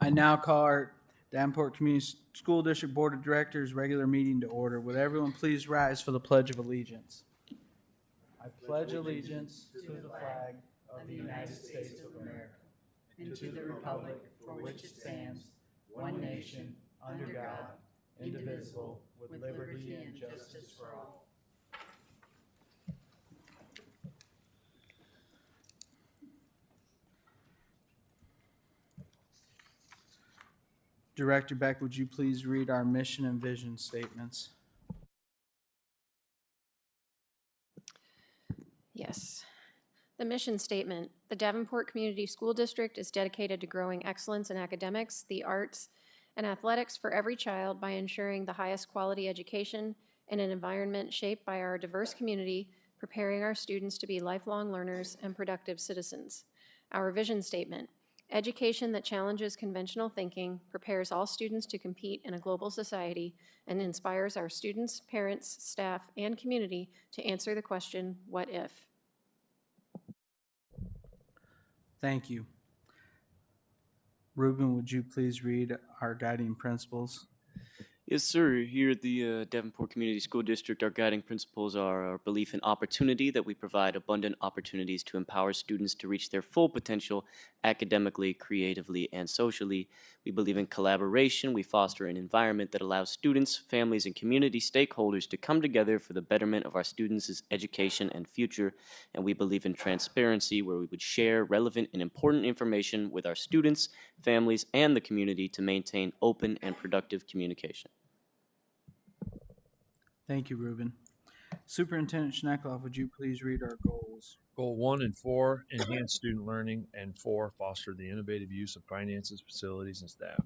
I now call our Davenport Community School District Board of Directors regular meeting to order. Would everyone please rise for the Pledge of Allegiance? I pledge allegiance to the flag of the United States of America and to the republic for which it stands, one nation, under God, indivisible, with liberty and justice for all. Director Beck, would you please read our mission and vision statements? Yes. The mission statement: the Davenport Community School District is dedicated to growing excellence in academics, the arts, and athletics for every child by ensuring the highest quality education in an environment shaped by our diverse community, preparing our students to be lifelong learners and productive citizens. Our vision statement: education that challenges conventional thinking, prepares all students to compete in a global society, and inspires our students, parents, staff, and community to answer the question, what if? Thank you. Ruben, would you please read our guiding principles? Yes, sir. Here at the Davenport Community School District, our guiding principles are our belief in opportunity, that we provide abundant opportunities to empower students to reach their full potential academically, creatively, and socially. We believe in collaboration. We foster an environment that allows students, families, and community stakeholders to come together for the betterment of our students' education and future. And we believe in transparency, where we would share relevant and important information with our students, families, and the community to maintain open and productive communication. Thank you, Ruben. Superintendent Schneckloff, would you please read our goals? Goal 1 and 4, enhance student learning, and 4, foster the innovative use of finances, facilities, and staff.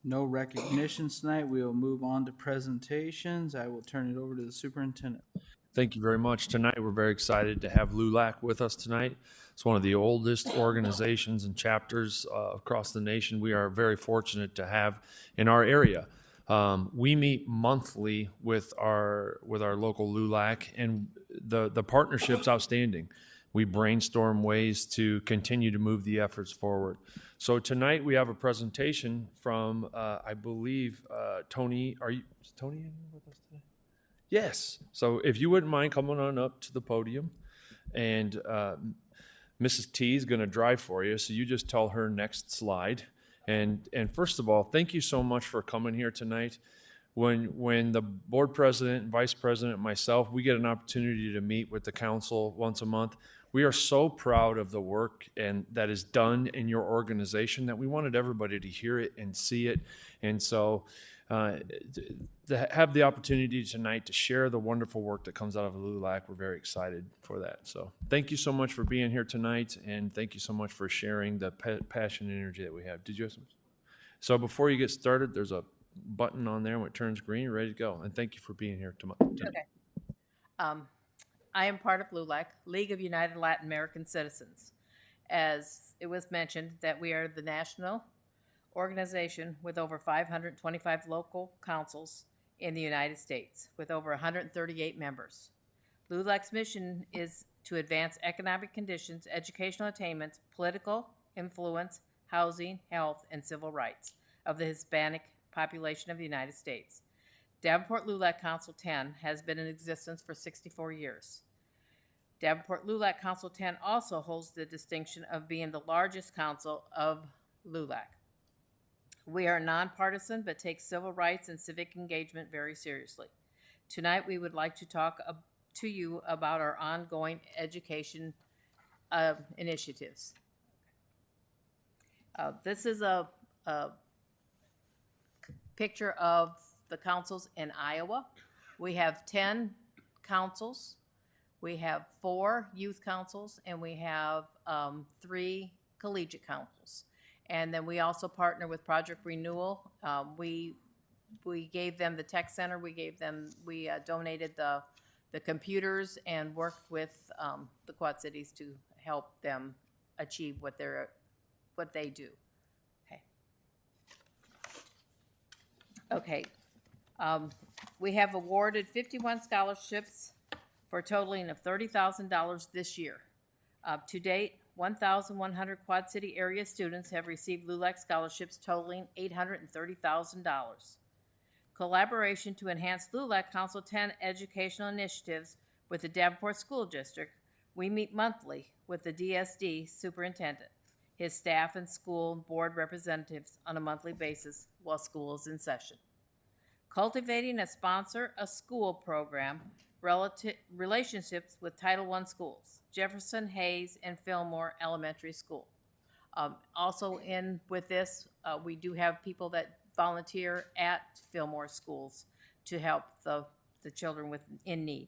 No recognitions tonight. We will move on to presentations. I will turn it over to the superintendent. Thank you very much. Tonight, we're very excited to have LULAC with us tonight. It's one of the oldest organizations and chapters across the nation. We are very fortunate to have in our area. We meet monthly with our local LULAC, and the partnership's outstanding. We brainstorm ways to continue to move the efforts forward. So tonight we have a presentation from, I believe, Tony. Is Tony in here with us today? Yes. So if you wouldn't mind coming on up to the podium, and Mrs. T is going to drive for you. So you just tell her next slide. And first of all, thank you so much for coming here tonight. When the board president and vice president and myself, we get an opportunity to meet with the council once a month. We are so proud of the work and that is done in your organization that we wanted everybody to hear it and see it. And so to have the opportunity tonight to share the wonderful work that comes out of LULAC, we're very excited for that. So thank you so much for being here tonight, and thank you so much for sharing the passion and energy that we have. Did you have some? So before you get started, there's a button on there. When it turns green, you're ready to go. And thank you for being here tonight. Okay. I am part of LULAC, League of United Latin American Citizens. As it was mentioned, that we are the national organization with over 525 local councils in the United States, with over 138 members. LULAC's mission is to advance economic conditions, educational attainments, political influence, housing, health, and civil rights of the Hispanic population of the United States. Davenport LULAC Council 10 has been in existence for 64 years. Davenport LULAC Council 10 also holds the distinction of being the largest council of LULAC. We are nonpartisan but take civil rights and civic engagement very seriously. Tonight we would like to talk to you about our ongoing education initiatives. This is a picture of the councils in Iowa. We have 10 councils. We have 4 youth councils, and we have 3 collegiate councils. And then we also partner with Project Renewal. We gave them the tech center. We donated the computers and worked with the Quad Cities to help them achieve what they do. Okay. We have awarded 51 scholarships for a totaling of $30,000 this year. To date, 1,100 Quad City area students have received LULAC scholarships totaling $830,000. Collaboration to enhance LULAC Council 10 educational initiatives with the Davenport School District. We meet monthly with the DSD superintendent, his staff, and school board representatives on a monthly basis while school is in session. Cultivating a sponsor a school program, relationships with Title I schools, Jefferson, Hayes, and Fillmore Elementary School. Also in with this, we do have people that volunteer at Fillmore schools to help the children in need.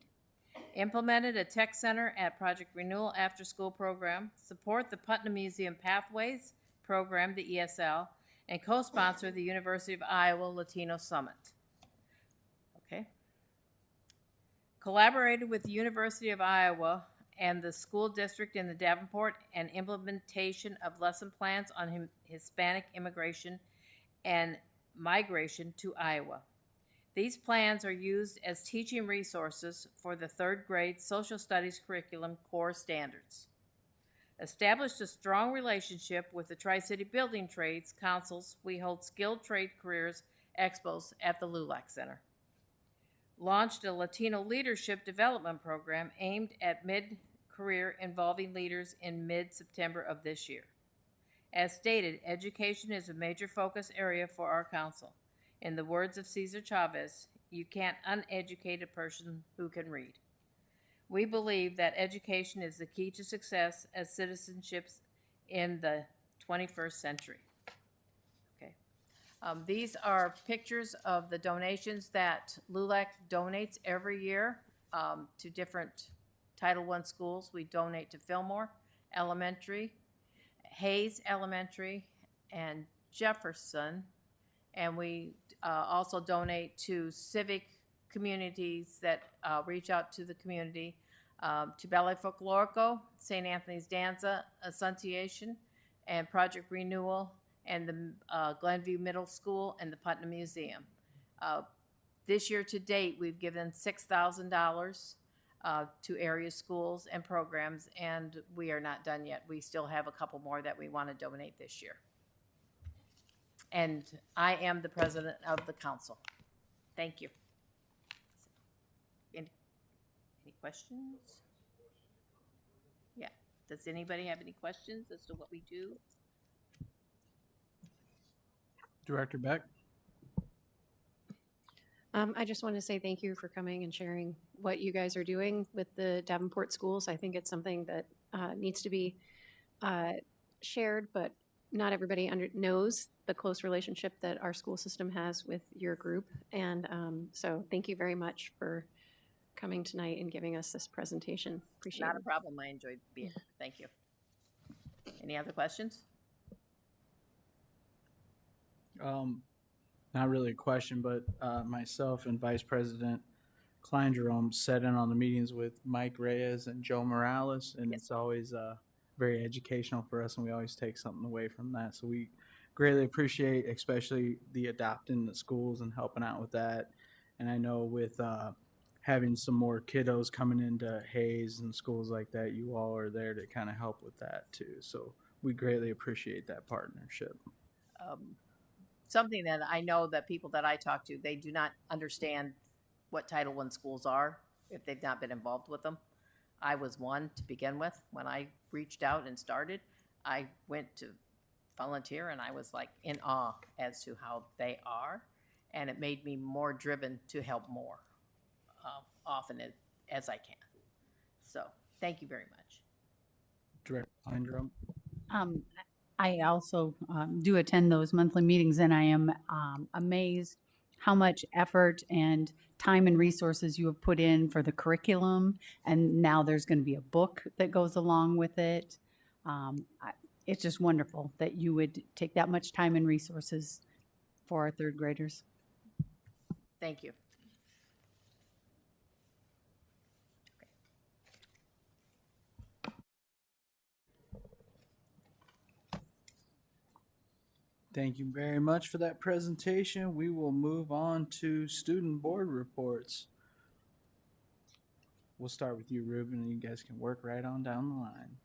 Implemented a tech center at Project Renewal after school program, support the Putnam Museum Pathways program, the ESL, and co-sponsor the University of Iowa Latino Summit. Okay. Collaborated with the University of Iowa and the school district in the Davenport and implementation of lesson plans on Hispanic immigration and migration to Iowa. These plans are used as teaching resources for the third grade social studies curriculum core standards. Established a strong relationship with the Tri-City Building Trades Councils. We hold skilled trade careers expos at the LULAC Center. Launched a Latino leadership development program aimed at mid-career involving leaders in mid-September of this year. As stated, education is a major focus area for our council. In the words of Cesar Chavez, you can't uneducate a person who can read. We believe that education is the key to success as citizenships in the 21st century. Okay. These are pictures of the donations that LULAC donates every year to different Title I schools. We donate to Fillmore Elementary, Hayes Elementary, and Jefferson, and we also donate to civic communities that reach out to the community, to Ballet Folklorico, St. Anthony's Danza Assunciation, and Project Renewal, and the Glenview Middle School, and the Putnam Museum. This year to date, we've given $6,000 to area schools and programs, and we are not done yet. We still have a couple more that we want to donate this year. And I am the president of the council. Thank you. Any questions? Yeah. Does anybody have any questions as to what we do? Director Beck? I just want to say thank you for coming and sharing what you guys are doing with the Davenport schools. I think it's something that needs to be shared, but not everybody knows the close relationship that our school system has with your group. And so thank you very much for coming tonight and giving us this presentation. Appreciate it. Not a problem. I enjoyed being here. Thank you. Any other questions? Not really a question, but myself and Vice President Klein Jerome sat in on the meetings with Mike Reyes and Joe Morales, and it's always very educational for us, and we always take something away from that. So we greatly appreciate, especially the adopting the schools and helping out with that. And I know with having some more kiddos coming into Hayes and schools like that, you all are there to kind of help with that too. So we greatly appreciate that partnership. Something that I know that people that I talk to, they do not understand what Title I schools are if they've not been involved with them. I was one to begin with. When I reached out and started, I went to volunteer and I was like in awe as to how they are, and it made me more driven to help more often as I can. So thank you very much. Director Klein Jerome? I also do attend those monthly meetings, and I am amazed how much effort and time and resources you have put in for the curriculum, and now there's going to be a book that goes along with it. It's just wonderful that you would take that much time and resources for our third graders. Thank you. Thank you very much for that presentation. We will move on to student board reports. We'll start with you, Ruben, and you guys can work right on down the line.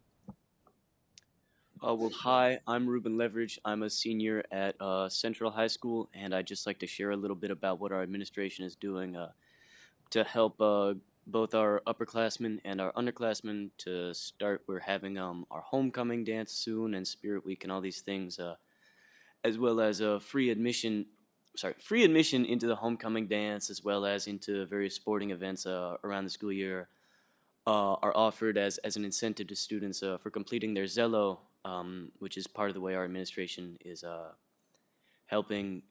Well, hi, I'm Ruben Leverage. I'm a senior at Central High School, and I'd just like to share a little bit about what our administration is doing to help both our upperclassmen and our underclassmen to start. We're having our homecoming dance soon and Spirit Week and all these things, as well as free admission into the homecoming dance, as well as into various sporting events around the school year. Are offered as an incentive to students for completing their Zello, which is part of the way our administration is helping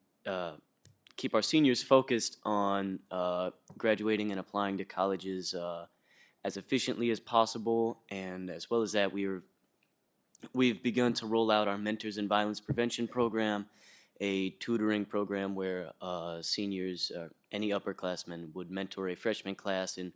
keep our seniors focused on graduating and applying to colleges as efficiently as possible. And as well as that, we've begun to roll out our Mentors in Violence Prevention program, a tutoring program where seniors, any upperclassmen, would mentor a freshman class in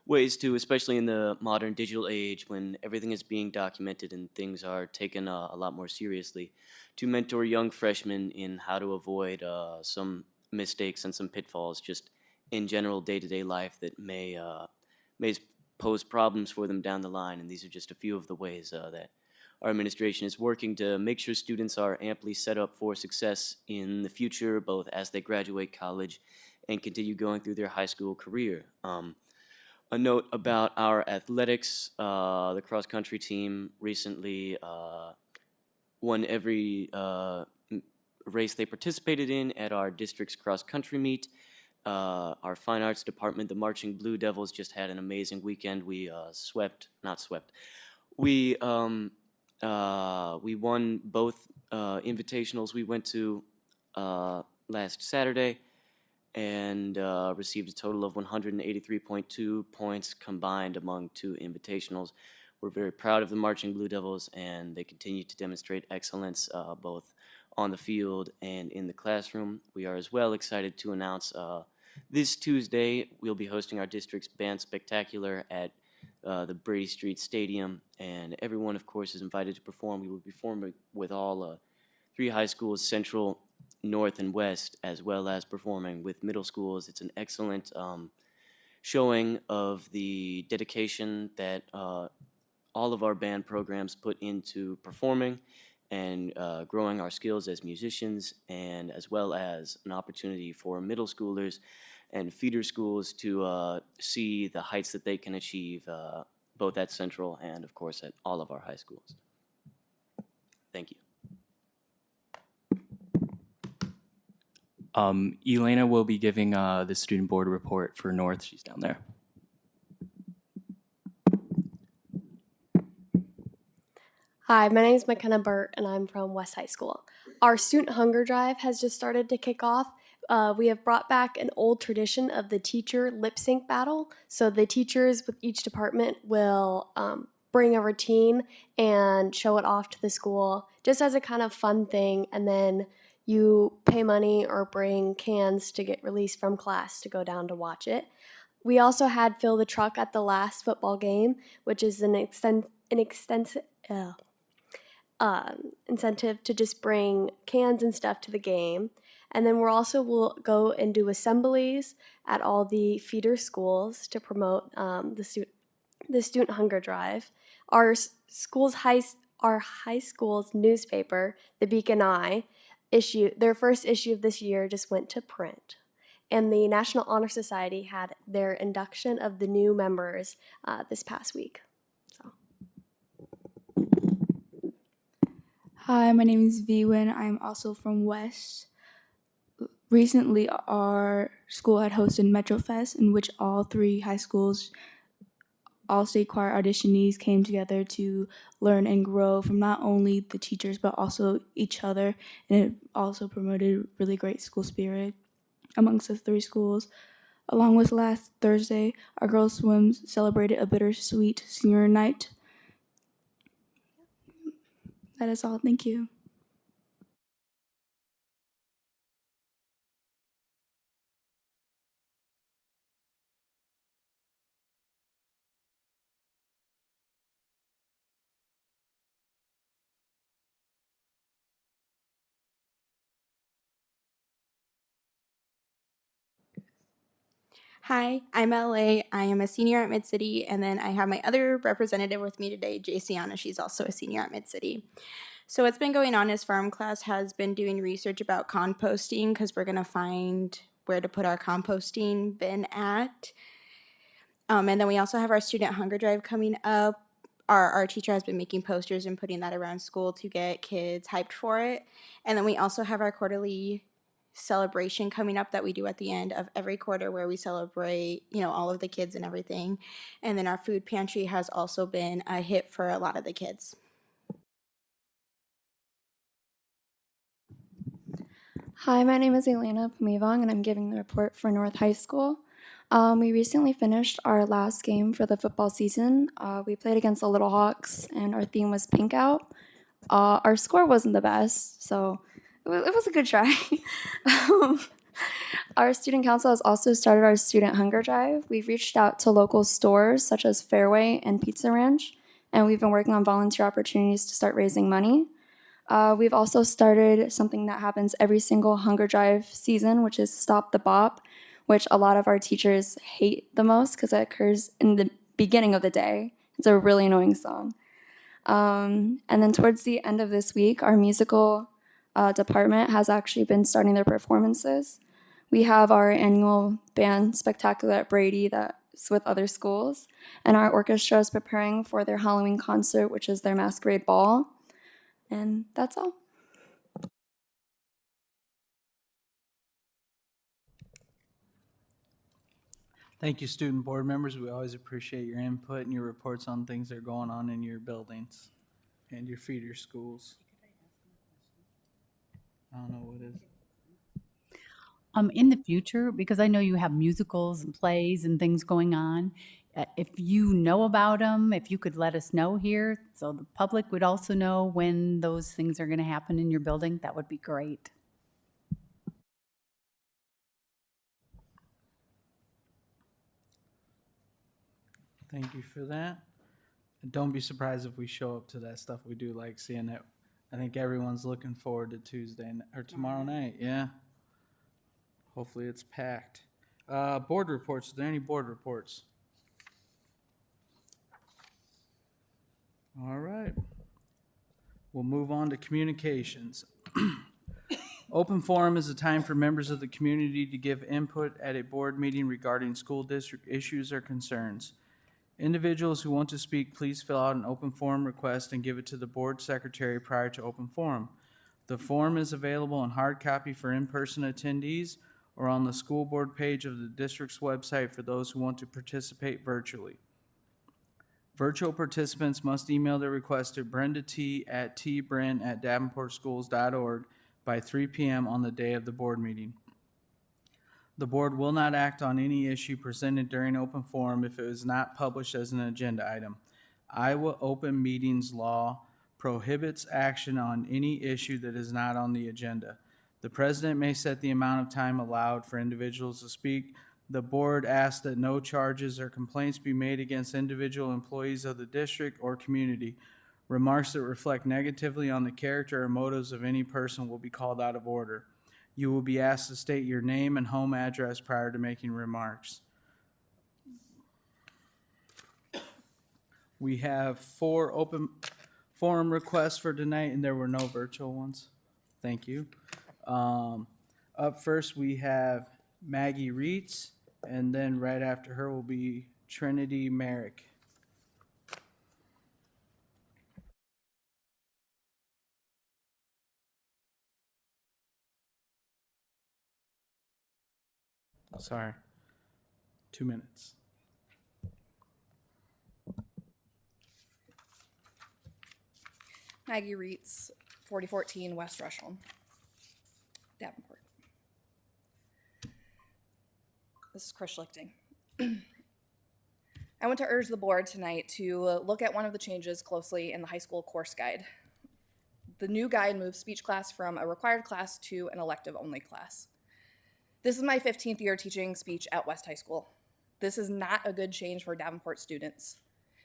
ways to, especially in the modern digital age when everything is being documented and things are taken a lot more seriously, to mentor young freshmen in how to avoid some mistakes and some pitfalls just in general day-to-day life that may pose problems for them down the line. And these are just a few of the ways that our administration is working to make sure students are amply set up for success in the future, both as they graduate college and continue going through their high school career. A note about our athletics: the cross country team recently won every race they participated in at our district's cross country meet. Our fine arts department, the Marching Blue Devils, just had an amazing weekend. We we won both invitationals we went to last Saturday, and received a total of 183.2 points combined among two invitationals. We're very proud of the Marching Blue Devils, and they continue to demonstrate excellence both on the field and in the classroom. We are as well excited to announce this Tuesday we'll be hosting our district's band spectacular at the Brady Street Stadium, and everyone, of course, is invited to perform. We will be performing with all three high schools, Central, North, and West, as well as performing with middle schools. It's an excellent showing of the dedication that all of our band programs put into performing and growing our skills as musicians, and as well as an opportunity for middle schoolers and feeder schools to see the heights that they can achieve both at Central and, of course, at all of our high schools. Thank you. Elena will be giving the student board report for North. She's down there. Hi, my name is McKenna Burt, and I'm from West High School. Our student hunger drive has just started to kick off. We have brought back an old tradition of the teacher lip sync battle. So the teachers with each department will bring a routine and show it off to the school just as a kind of fun thing. And then you pay money or bring cans to get released from class to go down to watch it. We also had Fill the Truck at the last football game, which is an extensive incentive to just bring cans and stuff to the game. And then will go and do assemblies at all the feeder schools to promote the student hunger drive. Our high school's newspaper, the Beacon Eye, their first issue of this year just went to print. And the National Honor Society had their induction of the new members this past week. So. Hi, my name is Vwin. I'm also from West. Recently, our school had hosted MetroFest, in which all three high schools, all state choir auditionees came together to learn and grow from not only the teachers but also each other, and it also promoted really great school spirit amongst the three schools. Along with last Thursday, our girls' swims celebrated a bittersweet senior night. That is all. Thank you. Hi, I'm LA. I am a senior at Mid City, and then I have my other representative with me today, Jaciana. She's also a senior at Mid City. So what's been going on is farm class has been doing research about composting because we're gonna find where to put our composting bin at. And then we also have our student hunger drive coming up. Our teacher has been making posters and putting that around school to get kids hyped for it. And then we also have our quarterly celebration coming up that we do at the end of every quarter where we celebrate, all of the kids and everything. And then our food pantry has also been a hit for a lot of the kids. Hi, my name is Elena Pumivong, and I'm giving the report for North High School. We recently finished our last game for the football season. We played against the Little Hawks, and our theme was Pink Out. Our score wasn't the best, so it was a good try. Our student council has also started our student hunger drive. We've reached out to local stores such as Fairway and Pizza Ranch, and we've been working on volunteer opportunities to start raising money. We've also started something that happens every single hunger drive season, which is Stop the Bop, which a lot of our teachers hate the most because it occurs in the beginning of the day. It's a really annoying song. And then towards the end of this week, our musical department has actually been starting their performances. We have our annual band spectacular at Brady that's with other schools, and our orchestra is preparing for their Halloween concert, which is their masquerade ball. And that's all. Thank you, student board members. We always appreciate your input and your reports on things that are going on in your buildings and your feeder schools. I don't know what it is. In the future, because I know you have musicals and plays and things going on, if you know about them, if you could let us know here, so the public would also know when those things are going to happen in your building, that would be great. Thank you for that. And don't be surprised if we show up to that stuff. We do like seeing it. I think everyone's looking forward to Tuesday or tomorrow night. Yeah. Hopefully it's packed. Board reports. Are there any board reports? All right. We'll move on to communications. Open forum is a time for members of the community to give input at a board meeting regarding school district issues or concerns. Individuals who want to speak, please fill out an open forum request and give it to the board secretary prior to open forum. The form is available in hard copy for in-person attendees or on the school board page of the district's website for those who want to participate virtually. Virtual participants must email their request to Brenda T. at tbren@davenportschools.org by 3 p.m. on the day of the board meeting. The board will not act on any issue presented during open forum if it is not published as an agenda item. Iowa Open Meetings Law prohibits action on any issue that is not on the agenda. The president may set the amount of time allowed for individuals to speak. The board asks that no charges or complaints be made against individual employees of the district or community. Remarks that reflect negatively on the character or motives of any person will be called out of order. You will be asked to state your name and home address prior to making remarks. We have 4 open forum requests for tonight, and there were no virtual ones. Thank you. Up first, we have Maggie Reitz, and then right after her will be Trinity Merrick. Sorry. 2 minutes. Maggie Reitz, 4014 West Rushland, Davenport. This is Chris Schlichting. I want to urge the board tonight to look at one of the changes closely in the high school course guide. The new guide moves speech class from a required class to an elective-only class. This is my 15th year teaching speech at West High School. This is not a good change for Davenport students.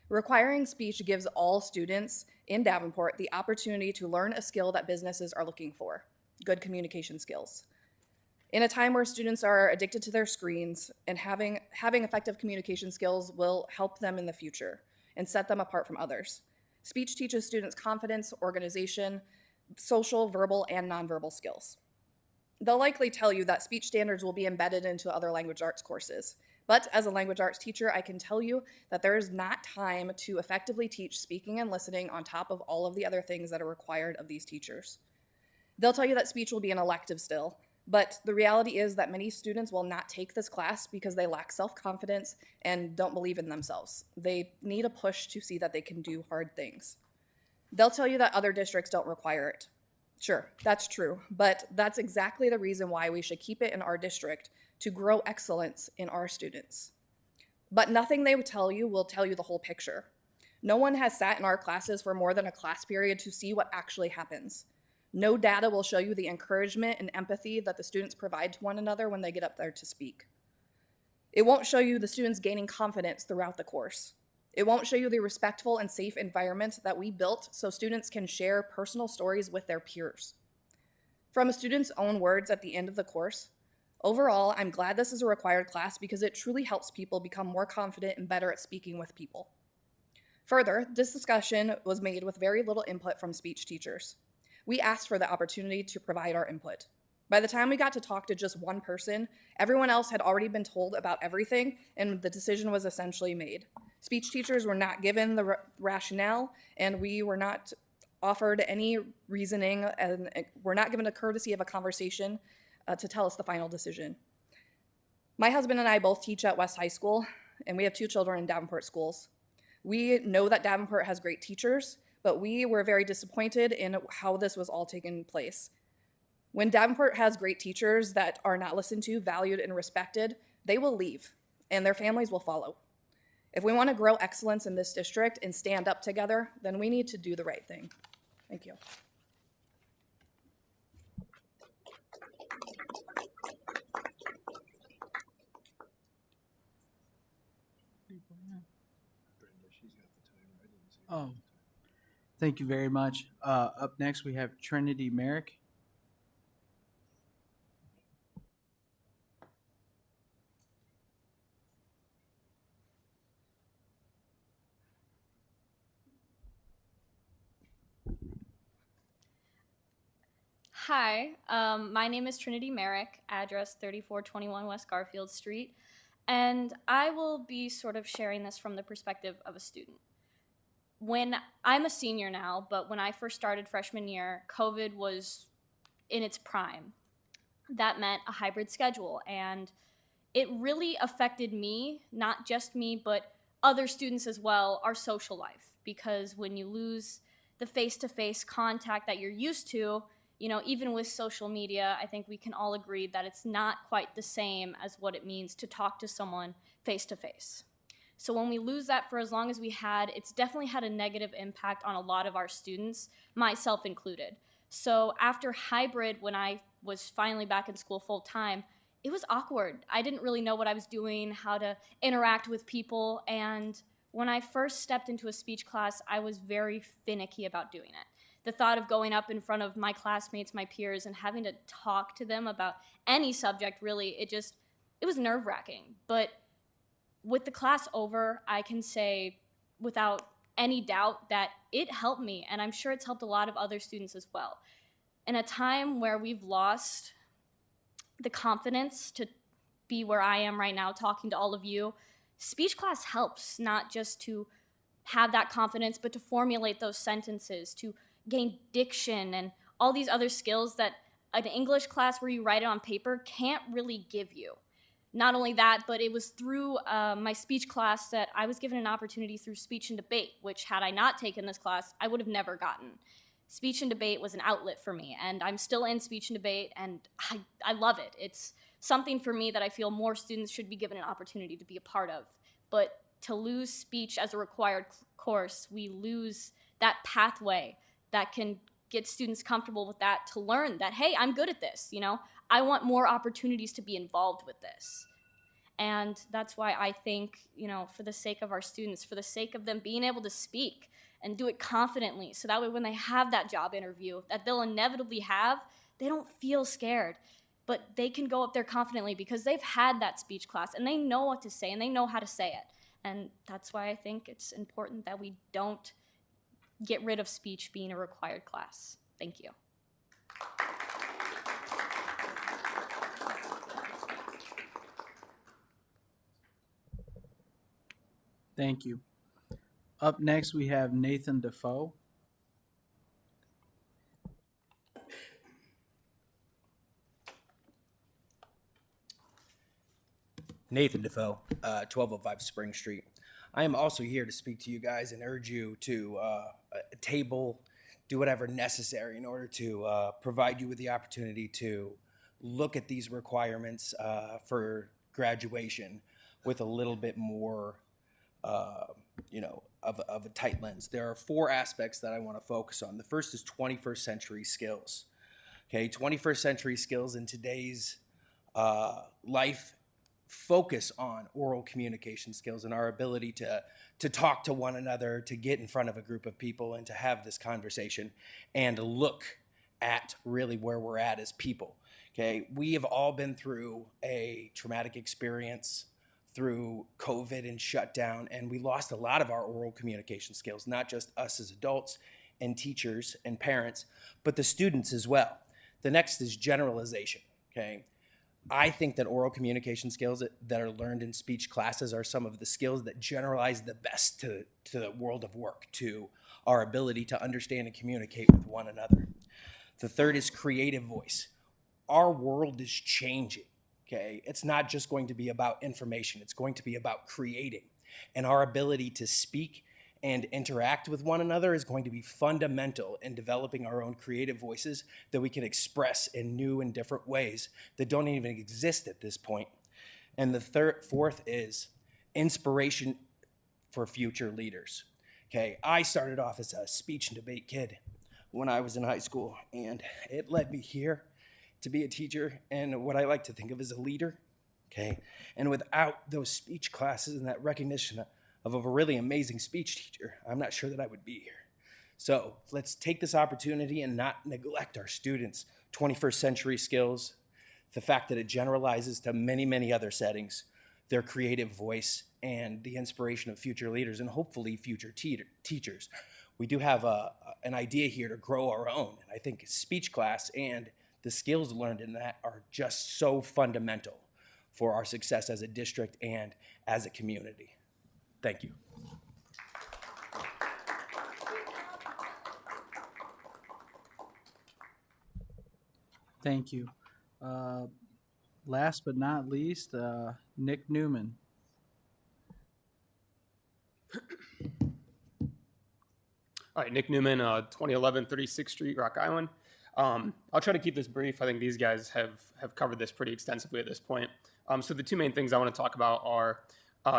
Requiring speech gives all students in Davenport the opportunity to learn a skill that businesses are looking for, good communication skills. In a time where students are addicted to their screens, and having effective communication skills will help them in the future and set them apart from others. Speech teaches students confidence, organization, social, verbal, and nonverbal skills. They'll likely tell you that speech standards will be embedded into other language arts courses. But as a language arts teacher, I can tell you that there is not time to effectively teach speaking and listening on top of all of the other things that are required of these teachers. They'll tell you that speech will be an elective still, but the reality is that many students will not take this class because they lack self-confidence and don't believe in themselves. They need a push to see that they can do hard things. They'll tell you that other districts don't require it. Sure, that's true, but that's exactly the reason why we should keep it in our district, to grow excellence in our students. But nothing they will tell you the whole picture. No one has sat in our classes for more than a class period to see what actually happens. No data will show you the encouragement and empathy that the students provide to one another when they get up there to speak. It won't show you the students gaining confidence throughout the course. It won't show you the respectful and safe environment that we built so students can share personal stories with their peers. From a student's own words at the end of the course, overall, I'm glad this is a required class because it truly helps people become more confident and better at speaking with people. Further, this discussion was made with very little input from speech teachers. We asked for the opportunity to provide our input. By the time we got to talk to just one person, everyone else had already been told about everything, and the decision was essentially made. Speech teachers were not given the rationale, and we were not offered any reasoning, and were not given the courtesy of a conversation to tell us the final decision. My husband and I both teach at West High School, and we have 2 children in Davenport schools. We know that Davenport has great teachers, but we were very disappointed in how this was all taking place. When Davenport has great teachers that are not listened to, valued, and respected, they will leave, and their families will follow. If we want to grow excellence in this district and stand up together, then we need to do the right thing. Thank you. Oh, thank you very much. Up next, we have Trinity Merrick. Hi, my name is Trinity Merrick, address 3421 West Garfield Street, and I will be sort of sharing this from the perspective of a student. When I'm a senior now, but when I first started freshman year, COVID was in its prime. That meant a hybrid schedule, and it really affected me, not just me, but other students as well, our social life, because when you lose the face-to-face contact that you're used to, you know, even with social media, I think we can all agree that it's not quite the same as what it means to talk to someone face-to-face. So when we lose that for as long as we had, it's definitely had a negative impact on a lot of our students, myself included. So after hybrid, when I was finally back in school full-time, it was awkward. I didn't really know what I was doing, how to interact with people, and when I first stepped into a speech class, I was very finicky about doing it. The thought of going up in front of my classmates, my peers, and having to talk to them about any subject, really, it was nerve-wracking. But with the class over, I can say without any doubt that it helped me, and I'm sure it's helped a lot of other students as well. In a time where we've lost the confidence to be where I am right now, talking to all of you, speech class helps, not just to have that confidence, but to formulate those sentences, to gain diction and all these other skills that an English class where you write it on paper can't really give you. Not only that, but it was through my speech class that I was given an opportunity through speech and debate, which had I not taken this class, I would have never gotten. Speech and debate was an outlet for me, and I'm still in speech and debate, and I love it. It's something for me that I feel more students should be given an opportunity to be a part of. But to lose speech as a required course, we lose that pathway that can get students comfortable with that, to learn that, hey, I'm good at this, you know? I want more opportunities to be involved with this. And that's why I think, you know, for the sake of our students, for the sake of them being able to speak and do it confidently, so that way when they have that job interview that they'll inevitably have, they don't feel scared. but they can go up there confidently because they've had that speech class and they know what to say and they know how to say it. And that's why I think it's important that we don't get rid of speech being a required class. Thank you. Thank you. Up next, we have Nathan Defoe. Nathan Defoe, 1205 Spring Street. I am also here to speak to you guys and urge you to table, do whatever necessary in order to provide you with the opportunity to look at these requirements for graduation with a little bit more, of a tight lens. There are 4 aspects that I want to focus on. The first is 21st century skills. Okay, 21st century skills in today's life focus on oral communication skills and our ability to talk to one another, to get in front of a group of people and to have this conversation and look at really where we're at as people. Okay, we have all been through a traumatic experience through COVID and shutdown, and we lost a lot of our oral communication skills, not just us as adults and teachers and parents, but the students as well. The next is generalization, okay? I think that oral communication skills that are learned in speech classes are some of the skills that generalize the best to the world of work, to our ability to understand and communicate with one another. The third is creative voice. Our world is changing, okay? It's not just going to be about information, it's going to be about creating. And our ability to speak and interact with one another is going to be fundamental in developing our own creative voices that we can express in new and different ways that don't even exist at this point. And the fourth is inspiration for future leaders. Okay, I started off as a speech and debate kid when I was in high school, and it led me here to be a teacher and what I like to think of as a leader. Okay, and without those speech classes and that recognition of a really amazing speech teacher, I'm not sure that I would be here. So let's take this opportunity and not neglect our students' 21st century skills, the fact that it generalizes to many, many other settings, their creative voice, and the inspiration of future leaders and hopefully future teachers. We do have an idea here to grow our own. And I think speech class and the skills learned in that are just so fundamental for our success as a district and as a community. Thank you. Thank you. Last but not least, Nick Newman. All right, Nick Newman, 2011 36th Street, Rock Island. I'll try to keep this brief. I think these guys have covered this pretty extensively at this point. So the 2 main things I want to talk about are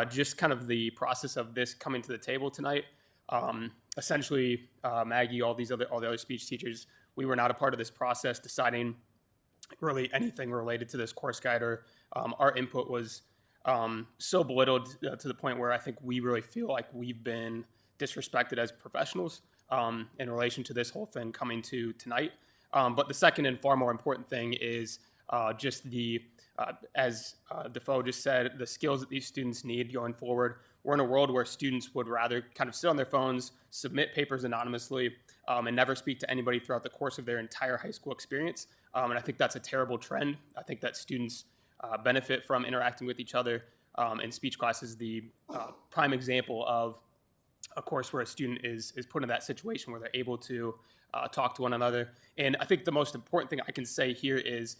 just kind of the process of this coming to the table tonight. Essentially, Maggie, all the other speech teachers, we were not a part of this process deciding really anything related to this course guide, or our input was so belittled to the point where I think we really feel like we've been disrespected as professionals in relation to this whole thing coming to tonight. But the second and far more important thing is just as Defoe just said, the skills that these students need going forward. We're in a world where students would rather kind of sit on their phones, submit papers anonymously, and never speak to anybody throughout the course of their entire high school experience. And I think that's a terrible trend. I think that students benefit from interacting with each other, and speech class is the prime example of a course where a student is put in that situation where they're able to talk to one another. And I think the most important thing I can say here is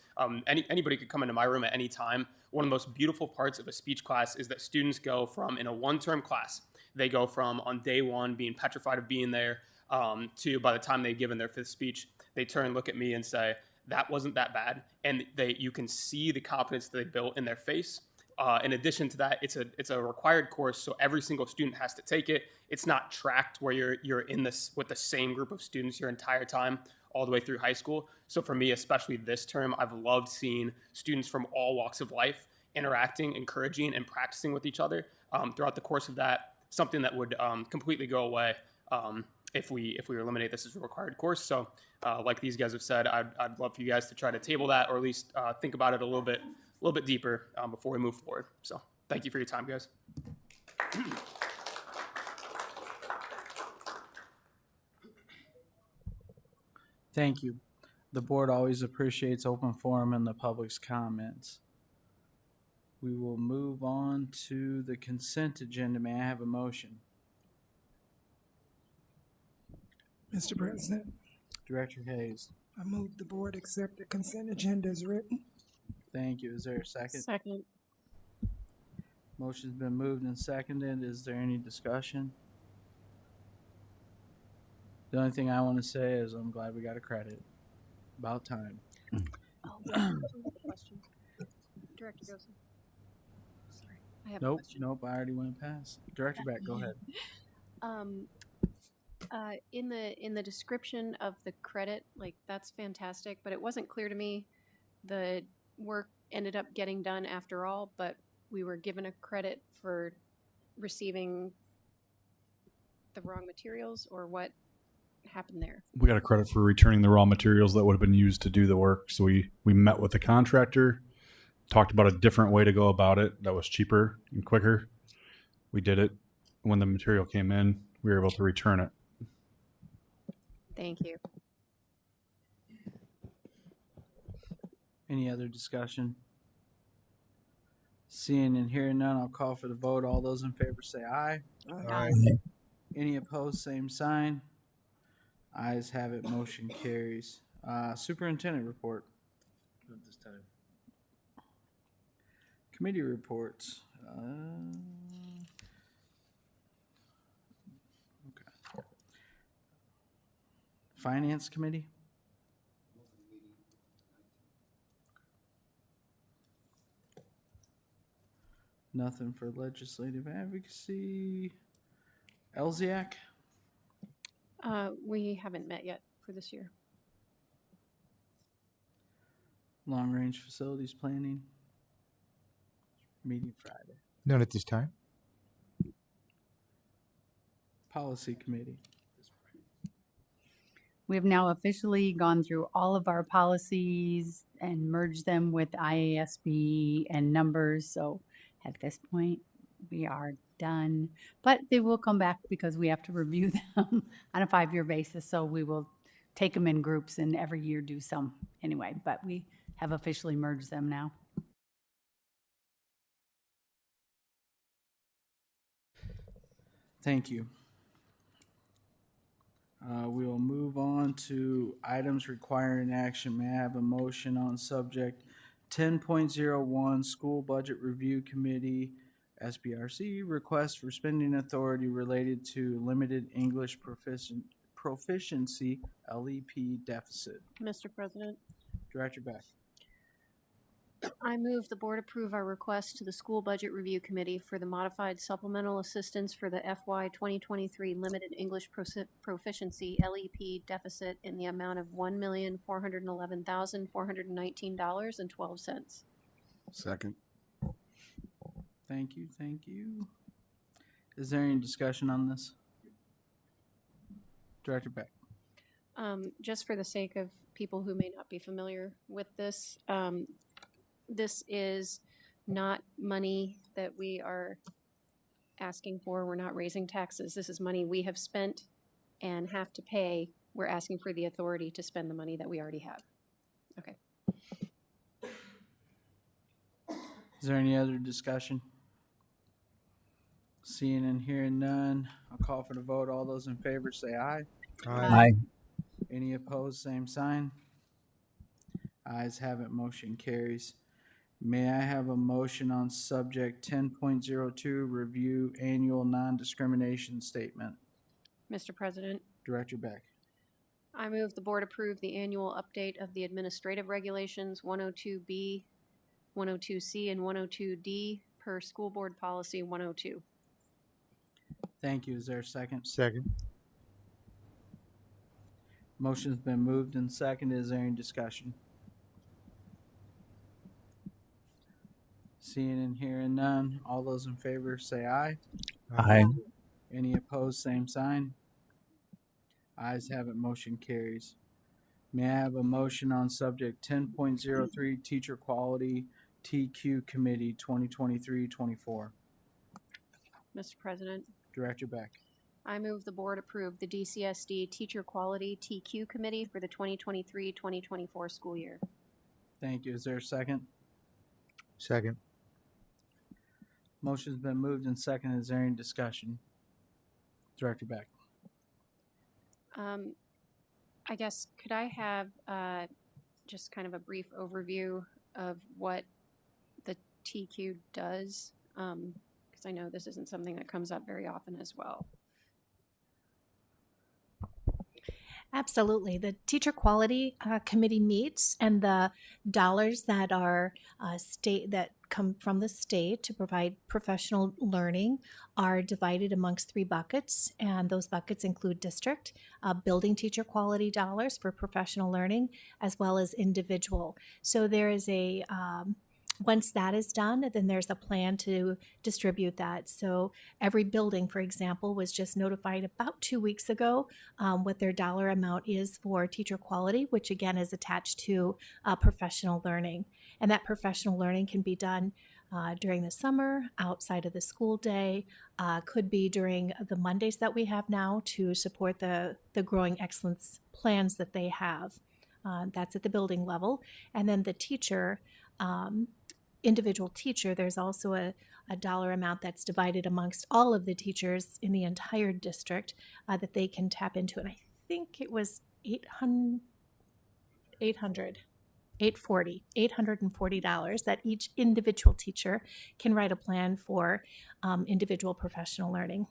anybody could come into my room at any time. One of the most beautiful parts of a speech class is that students go from, in a one-term class, they go from on day 1 being petrified of being there to by the time they've given their 5th speech, they turn and look at me and say, that wasn't that bad. And you can see the confidence that they built in their face. In addition to that, it's a required course, so every single student has to take it. It's not tracked where you're in this with the same group of students your entire time all the way through high school. So for me, especially this term, I've loved seeing students from all walks of life interacting, encouraging, and practicing with each other throughout the course of that. Something that would completely go away if we eliminate this as a required course. So like these guys have said, I'd love for you guys to try to table that, or at least think about it a little bit deeper before we move forward. So thank you for your time, guys. Thank you. The board always appreciates open forum and the public's comments. We will move on to the consent agenda. May I have a motion? Mr. President, Director Hayes. I move the board accept the consent agenda as written. Thank you. Is there a second? Second. Motion's been moved and seconded. Is there any discussion? The only thing I want to say is I'm glad we got a credit. About time. Question. Director Gosen. Sorry, I have a Nope, question. nope, I already went past. Director Beck, go ahead. In the description of the credit, like, that's fantastic, but it wasn't clear to me the work ended up getting done after all, but we were given a credit for receiving the wrong materials, or what happened there? We got a credit for returning the raw materials that would have been used to do the work. So we met with the contractor, talked about a different way to go about it that was cheaper and quicker. We did it. When the material came in, we were able to return it. Thank you. Any other discussion? Seeing and hearing none, I'll call for the vote. All those in favor say aye. Aye. Any opposed, same sign. Ayes have it, motion carries. Superintendent report. Not this time. Committee reports. Okay. Finance Committee? Nothing for legislative advocacy. LZAC? We haven't met yet for this year. Long Range Facilities Planning? Meeting Friday. None at this time. Policy Committee. We have now officially gone through all of our policies and merged them with IASB and numbers. So at this point, we are done. But they will come back because we have to review them on a 5-year basis. So we will take them in groups and every year do some anyway. But we have officially merged them now. Thank you. We will move on to items requiring action. May I have a motion on subject 10.01 School Budget Review Committee, SBRC, request for spending authority related to limited English proficiency, LEP deficit. Mr. President, Director Beck. I move the board approve our request to the School Budget Review Committee for the modified supplemental assistance for the FY 2023 Limited English Proficiency LEP deficit in the amount of $1,411,419.12. Second. Thank you, thank you. Is there any discussion on this? Director Beck. Just for the sake of people who may not be familiar with this, this is not money that we are asking for. We're not raising taxes. This is money we have spent and have to pay. We're asking for the authority to spend the money that we already have. Okay. Is there any other discussion? Seeing and hearing none, I'll call for the vote. All those in favor say aye. Aye. Any opposed, same sign. Ayes have it, motion carries. May I have a motion on subject 10.02, review annual non-discrimination statement? Mr. President, Director Beck. I move the board approve the annual update of the administrative regulations 102B, 102C, and 102D per school board policy 102. Thank you. Is there a second? Second. Motion's been moved and seconded. Is there any discussion? Seeing and hearing none, all those in favor say aye. Aye. Any opposed, same sign. Ayes have it, motion carries. May I have a motion on subject 10.03 Teacher Quality TQ Committee 2023-24? Mr. President, Director Beck. I move the board approve the DCSD Teacher Quality TQ Committee for the 2023-2024 school year. Thank you. Is there a second? Second. Motion's been moved and seconded. Is there any discussion? Director Beck. I guess, could I have just kind of a brief overview of what the TQ does? Because I know this isn't something that comes up very often as well. Absolutely. The Teacher Quality Committee meets, and the dollars that are that come from the state to provide professional learning are divided amongst 3 buckets, and those buckets include district, building teacher quality dollars for professional learning, as well as individual. So there is a once that is done, then there's a plan to distribute that. So every building, for example, was just notified about 2 weeks ago what their dollar amount is for teacher quality, which again is attached to professional learning. And that professional learning can be done during the summer, outside of the school day, could be during the Mondays that we have now to support the growing excellence plans that they have. That's at the building level. And then the teacher, individual teacher, there's also a dollar amount that's divided amongst all of the teachers in the entire district that they can tap into. And I think it was $840 that each individual teacher can write a plan for individual professional learning.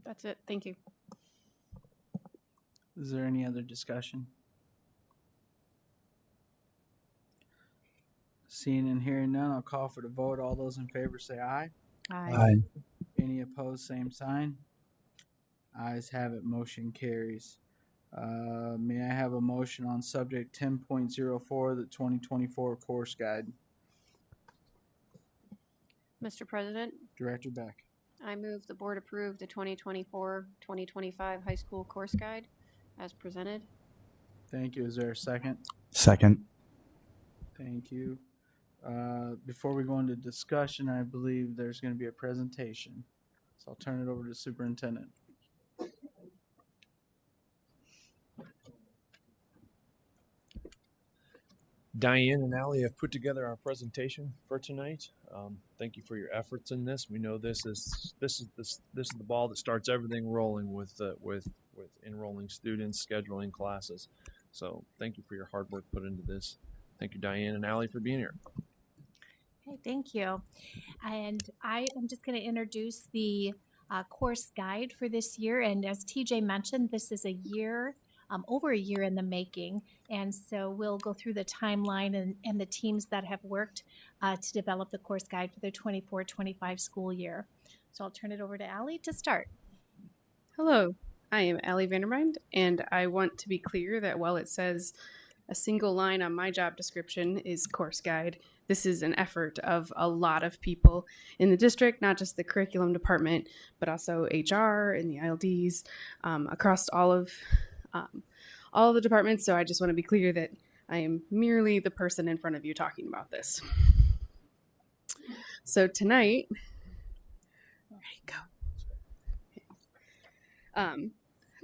That's it. Thank you. Is there any other discussion? Seeing and hearing none, I'll call for the vote. All those in favor say aye. Aye. Any opposed, same sign. Ayes have it, motion carries. May I have a motion on subject 10.04, the 2024 course guide? Mr. President, Director Beck. I move the board approve the 2024-2025 high school course guide as presented. Thank you. Is there a second? Second. Thank you. Before we go into discussion, I believe there's going to be a presentation. So I'll turn it over to the superintendent. Diane and Allie have put together our presentation for tonight. Thank you for your efforts in this. We know this is the ball that starts everything rolling with enrolling students, scheduling classes. So thank you for your hard work put into this. Thank you, Diane and Allie, for being here. Okay, thank you. And I am just going to introduce the course guide for this year. And as TJ mentioned, this is a year, over a year in the making. And so we'll go through the timeline and the teams that have worked to develop the course guide for the 24-25 school year. So I'll turn it over to Allie to start. Hello, I am Allie Vanderbind, and I want to be clear that while it says a single line on my job description is course guide, this is an effort of a lot of people in the district, not just the curriculum department, but also HR and the ILDs, across all of the departments. So I just want to be clear that I am merely the person in front of you talking about this. So tonight,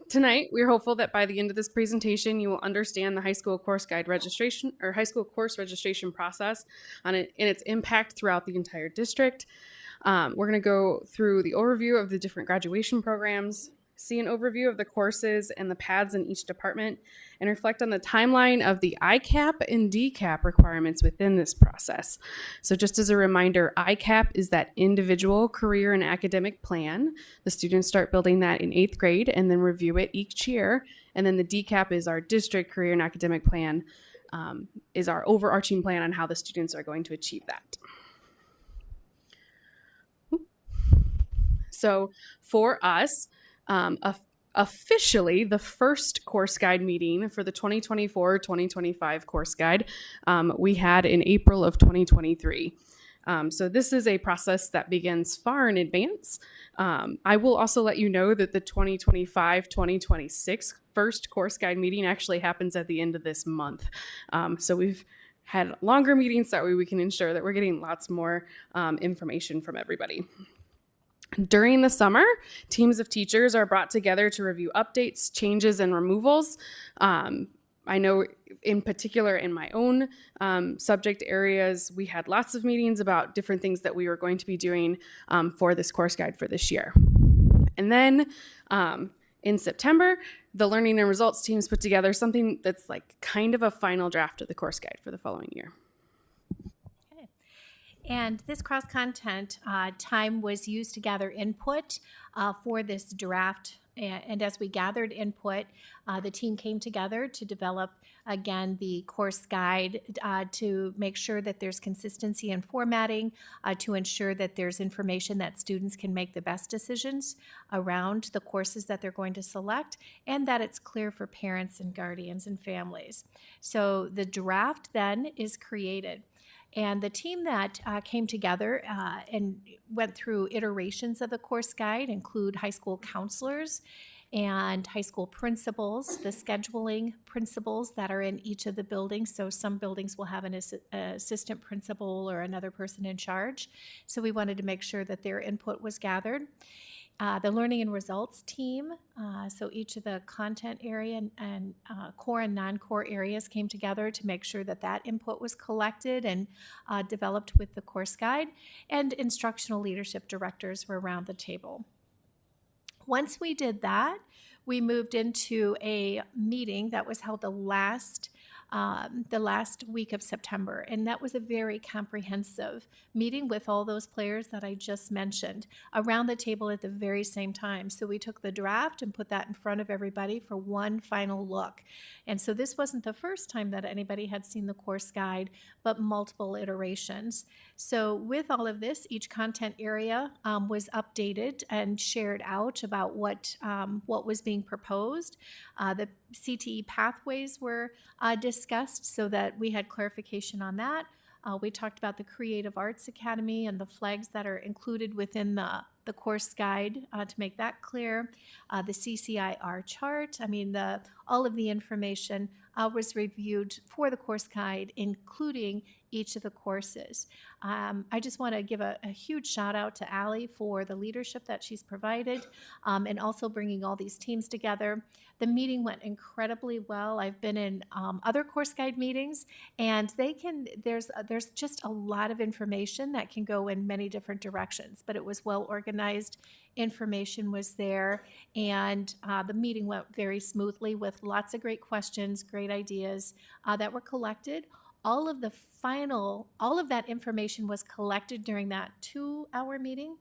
tonight, we're hopeful that by the end of this presentation, you will understand the high school course guide registration or high school course registration process and its impact throughout the entire district. We're going to go through the overview of the different graduation programs, see an overview of the courses and the paths in each department, and reflect on the timeline of the ICAP and DCAP requirements within this process. So just as a reminder, ICAP is that individual career and academic plan. The students start building that in 8th grade and then review it each year. And then the DCAP is our district career and academic plan, is our overarching plan on how the students are going to achieve that. So for us, officially the first course guide meeting for the 2024-2025 course guide we had in April of 2023. So this is a process that begins far in advance. I will also let you know that the 2025-2026 first course guide meeting actually happens at the end of this month. So we've had longer meetings, that way we can ensure that we're getting lots more information from everybody. During the summer, teams of teachers are brought together to review updates, changes, and removals. I know in particular in my own subject areas, we had lots of meetings about different things that we were going to be doing for this course guide for this year. And then in September, the learning and results teams put together something that's like kind of a final draft of the course guide for the following year. And this cross-content time was used to gather input for this draft. And as we gathered input, the team came together to develop, again, the course guide to make sure that there's consistency in formatting, to ensure that there's information that students can make the best decisions around the courses that they're going to select, and that it's clear for parents and guardians and families. So the draft then is created. And the team that came together and went through iterations of the course guide include high school counselors and high school principals, the scheduling principals that are in each of the buildings. So some buildings will have an assistant principal or another person in charge. So we wanted to make sure that their input was gathered. The learning and results team, so each of the content area and core and non-core areas came together to make sure that that input was collected and developed with the course guide, and instructional leadership directors were around the table. Once we did that, we moved into a meeting that was held the last week of September. And that was a very comprehensive meeting with all those players that I just mentioned around the table at the very same time. So we took the draft and put that in front of everybody for one final look. And so this wasn't the first time that anybody had seen the course guide, but multiple iterations. So with all of this, each content area was updated and shared out about what was being proposed. The CTE pathways were discussed so that we had clarification on that. We talked about the Creative Arts Academy and the flags that are included within the course guide to make that clear. The CCIR chart, all of the information was reviewed for the course guide, including each of the courses. I just want to give a huge shout out to Allie for the leadership that she's provided and also bringing all these teams together. The meeting went incredibly well. I've been in other course guide meetings, and there's just a lot of information that can go in many different directions, but it was well organized. Information was there, and the meeting went very smoothly with lots of great questions, great ideas that were collected. All of that information was collected during that 2-hour meeting,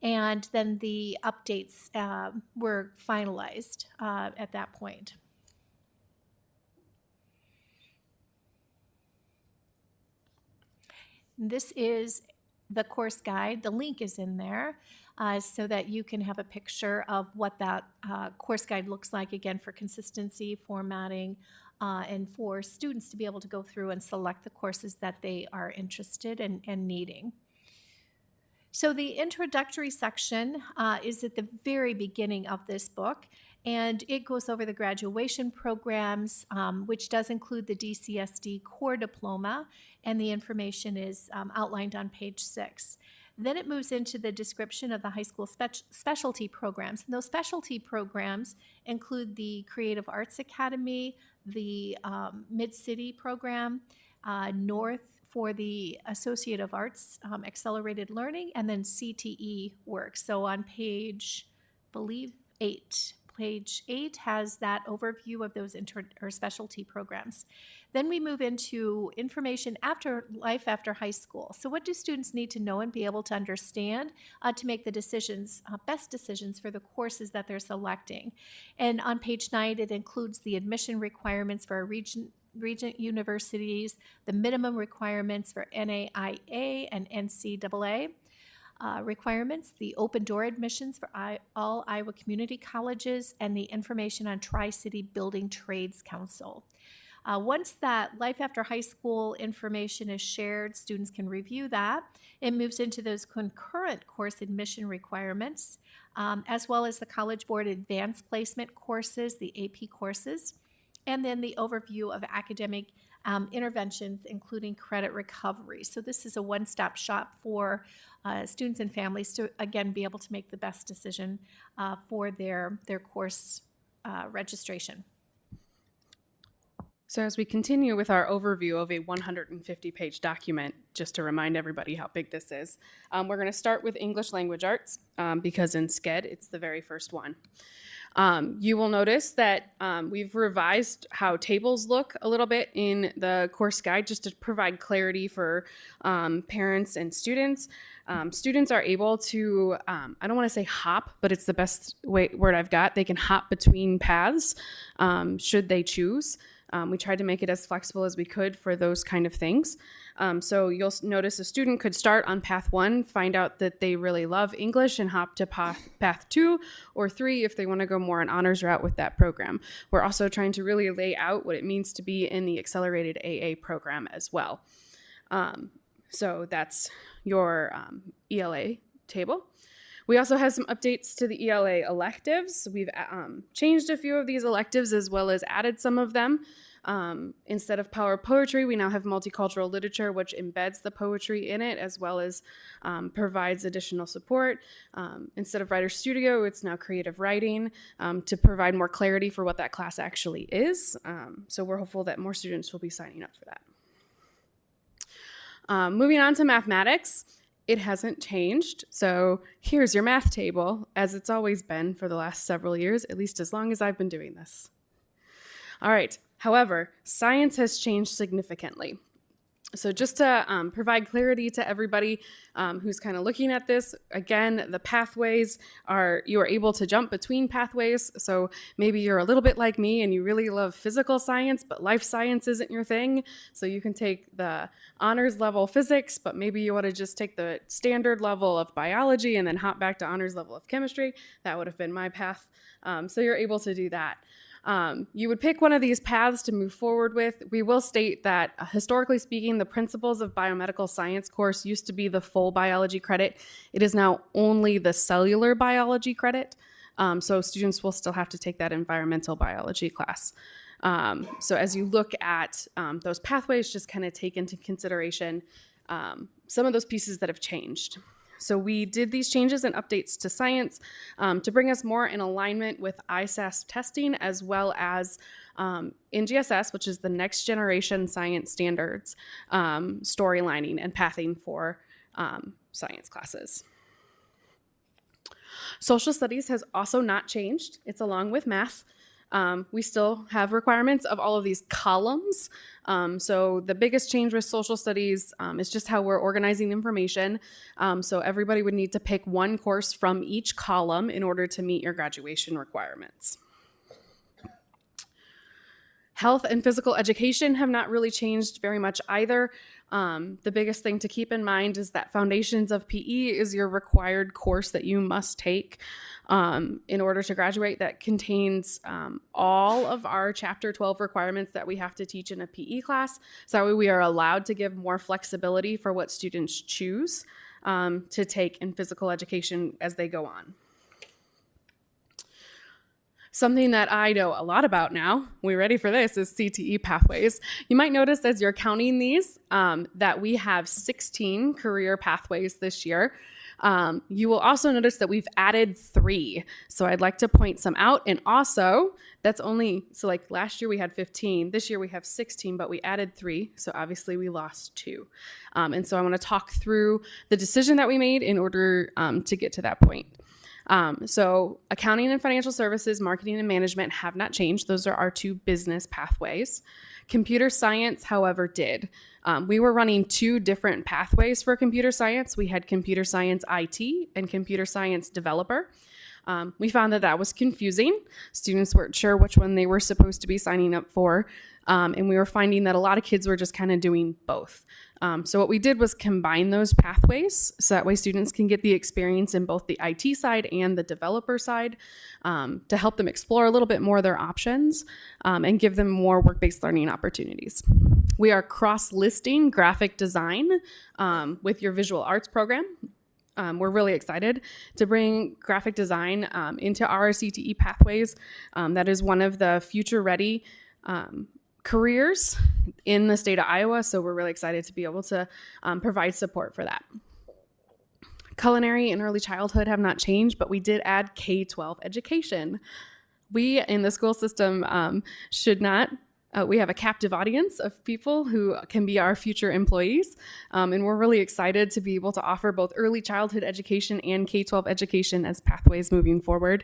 and then the updates were finalized at that point. This is the course guide. The link is in there so that you can have a picture of what that course guide looks like, again, for consistency, formatting, and for students to be able to go through and select the courses that they are interested in and needing. So the introductory section is at the very beginning of this book, and it goes over the graduation programs, which does include the DCSD core diploma, and the information is outlined on page 6. Then it moves into the description of the high school specialty programs. And those specialty programs include the Creative Arts Academy, the Mid-City program, North for the Associate of Arts Accelerated Learning, and then CTE work. So on page 8. Page 8 has that overview of those specialty programs. Then we move into information after life after high school. So what do students need to know and be able to understand to make the decisions, best decisions for the courses that they're selecting? And on page 9, it includes the admission requirements for regent universities, the minimum requirements for NAIA and NCAA. requirements, the open door admissions for all Iowa community colleges, and the information on Tri-City Building Trades Council. Once that life after high school information is shared, students can review that. It moves into those concurrent course admission requirements, as well as the College Board advanced placement courses, the AP courses, and then the overview of academic interventions, including credit recovery. So this is a one-stop shop for students and families to, again, be able to make the best decision for their course registration. So as we continue with our overview of a 150-page document, just to remind everybody how big this is, we're going to start with English Language Arts because in SCED, it's the very first one. You will notice that we've revised how tables look a little bit in the course guide just to provide clarity for parents and students. Students are able to, I don't want to say hop, but it's the best word I've got. They can hop between paths should they choose. We tried to make it as flexible as we could for those kind of things. So you'll notice a student could start on path 1, find out that they really love English and hop to path 2 or 3 if they want to go more an honors route with that program. We're also trying to really lay out what it means to be in the accelerated AA program as well. So that's your ELA table. We also have some updates to the ELA electives. We've changed a few of these electives as well as added some of them. Instead of power poetry, we now have multicultural literature, which embeds the poetry in it as well as provides additional support. Instead of writer studio, it's now creative writing to provide more clarity for what that class actually is. So we're hopeful that more students will be signing up for that. Moving on to mathematics. It hasn't changed. So here's your math table, as it's always been for the last several years, at least as long as I've been doing this. All right. However, science has changed significantly. So just to provide clarity to everybody who's kind of looking at this, again, the pathways you are able to jump between pathways. So maybe you're a little bit like me and you really love physical science, but life science isn't your thing. So you can take the honors level physics, but maybe you want to just take the standard level of biology and then hop back to honors level of chemistry. That would have been my path. So you're able to do that. You would pick one of these paths to move forward with. We will state that, historically speaking, the Principles of Biomedical Science course used to be the full biology credit. It is now only the cellular biology credit. So students will still have to take that environmental biology class. So as you look at those pathways, just kind of take into consideration some of those pieces that have changed. So we did these changes and updates to science to bring us more in alignment with ISASP testing as well as NGSS, which is the Next Generation Science Standards storylining and pathing for science classes. Social studies has also not changed. It's along with math. We still have requirements of all of these columns. So the biggest change with social studies is just how we're organizing information. So everybody would need to pick one course from each column in order to meet your graduation requirements. Health and physical education have not really changed very much either. The biggest thing to keep in mind is that Foundations of PE is your required course that you must take in order to graduate. That contains all of our Chapter 12 requirements that we have to teach in a PE class. So that way we are allowed to give more flexibility for what students choose to take in physical education as they go on. Something that I know a lot about now, we ready for this, is CTE pathways. You might notice as you're counting these that we have 16 career pathways this year. You will also notice that we've added 3. So I'd like to point some out. And also, that's only, so like last year we had 15. This year we have 16, but we added 3. So obviously we lost 2. And so I want to talk through the decision that we made in order to get to that point. So accounting and financial services, marketing and management have not changed. Those are our 2 business pathways. Computer science, however, did. We were running 2 different pathways for computer science. We had computer science IT and computer science developer. We found that was confusing. Students weren't sure which one they were supposed to be signing up for. And we were finding that a lot of kids were just kind of doing both. So what we did was combine those pathways so that way students can get the experience in both the IT side and the developer side to help them explore a little bit more of their options and give them more work-based learning opportunities. We are cross-listing graphic design with your visual arts program. We're really excited to bring graphic design into our CTE pathways. That is one of the future-ready careers in the state of Iowa, so we're really excited to be able to provide support for that. Culinary and early childhood have not changed, but we did add K-12 education. We in the school system should not. We have a captive audience of people who can be our future employees, and we're really excited to be able to offer both early childhood education and K-12 education as pathways moving forward.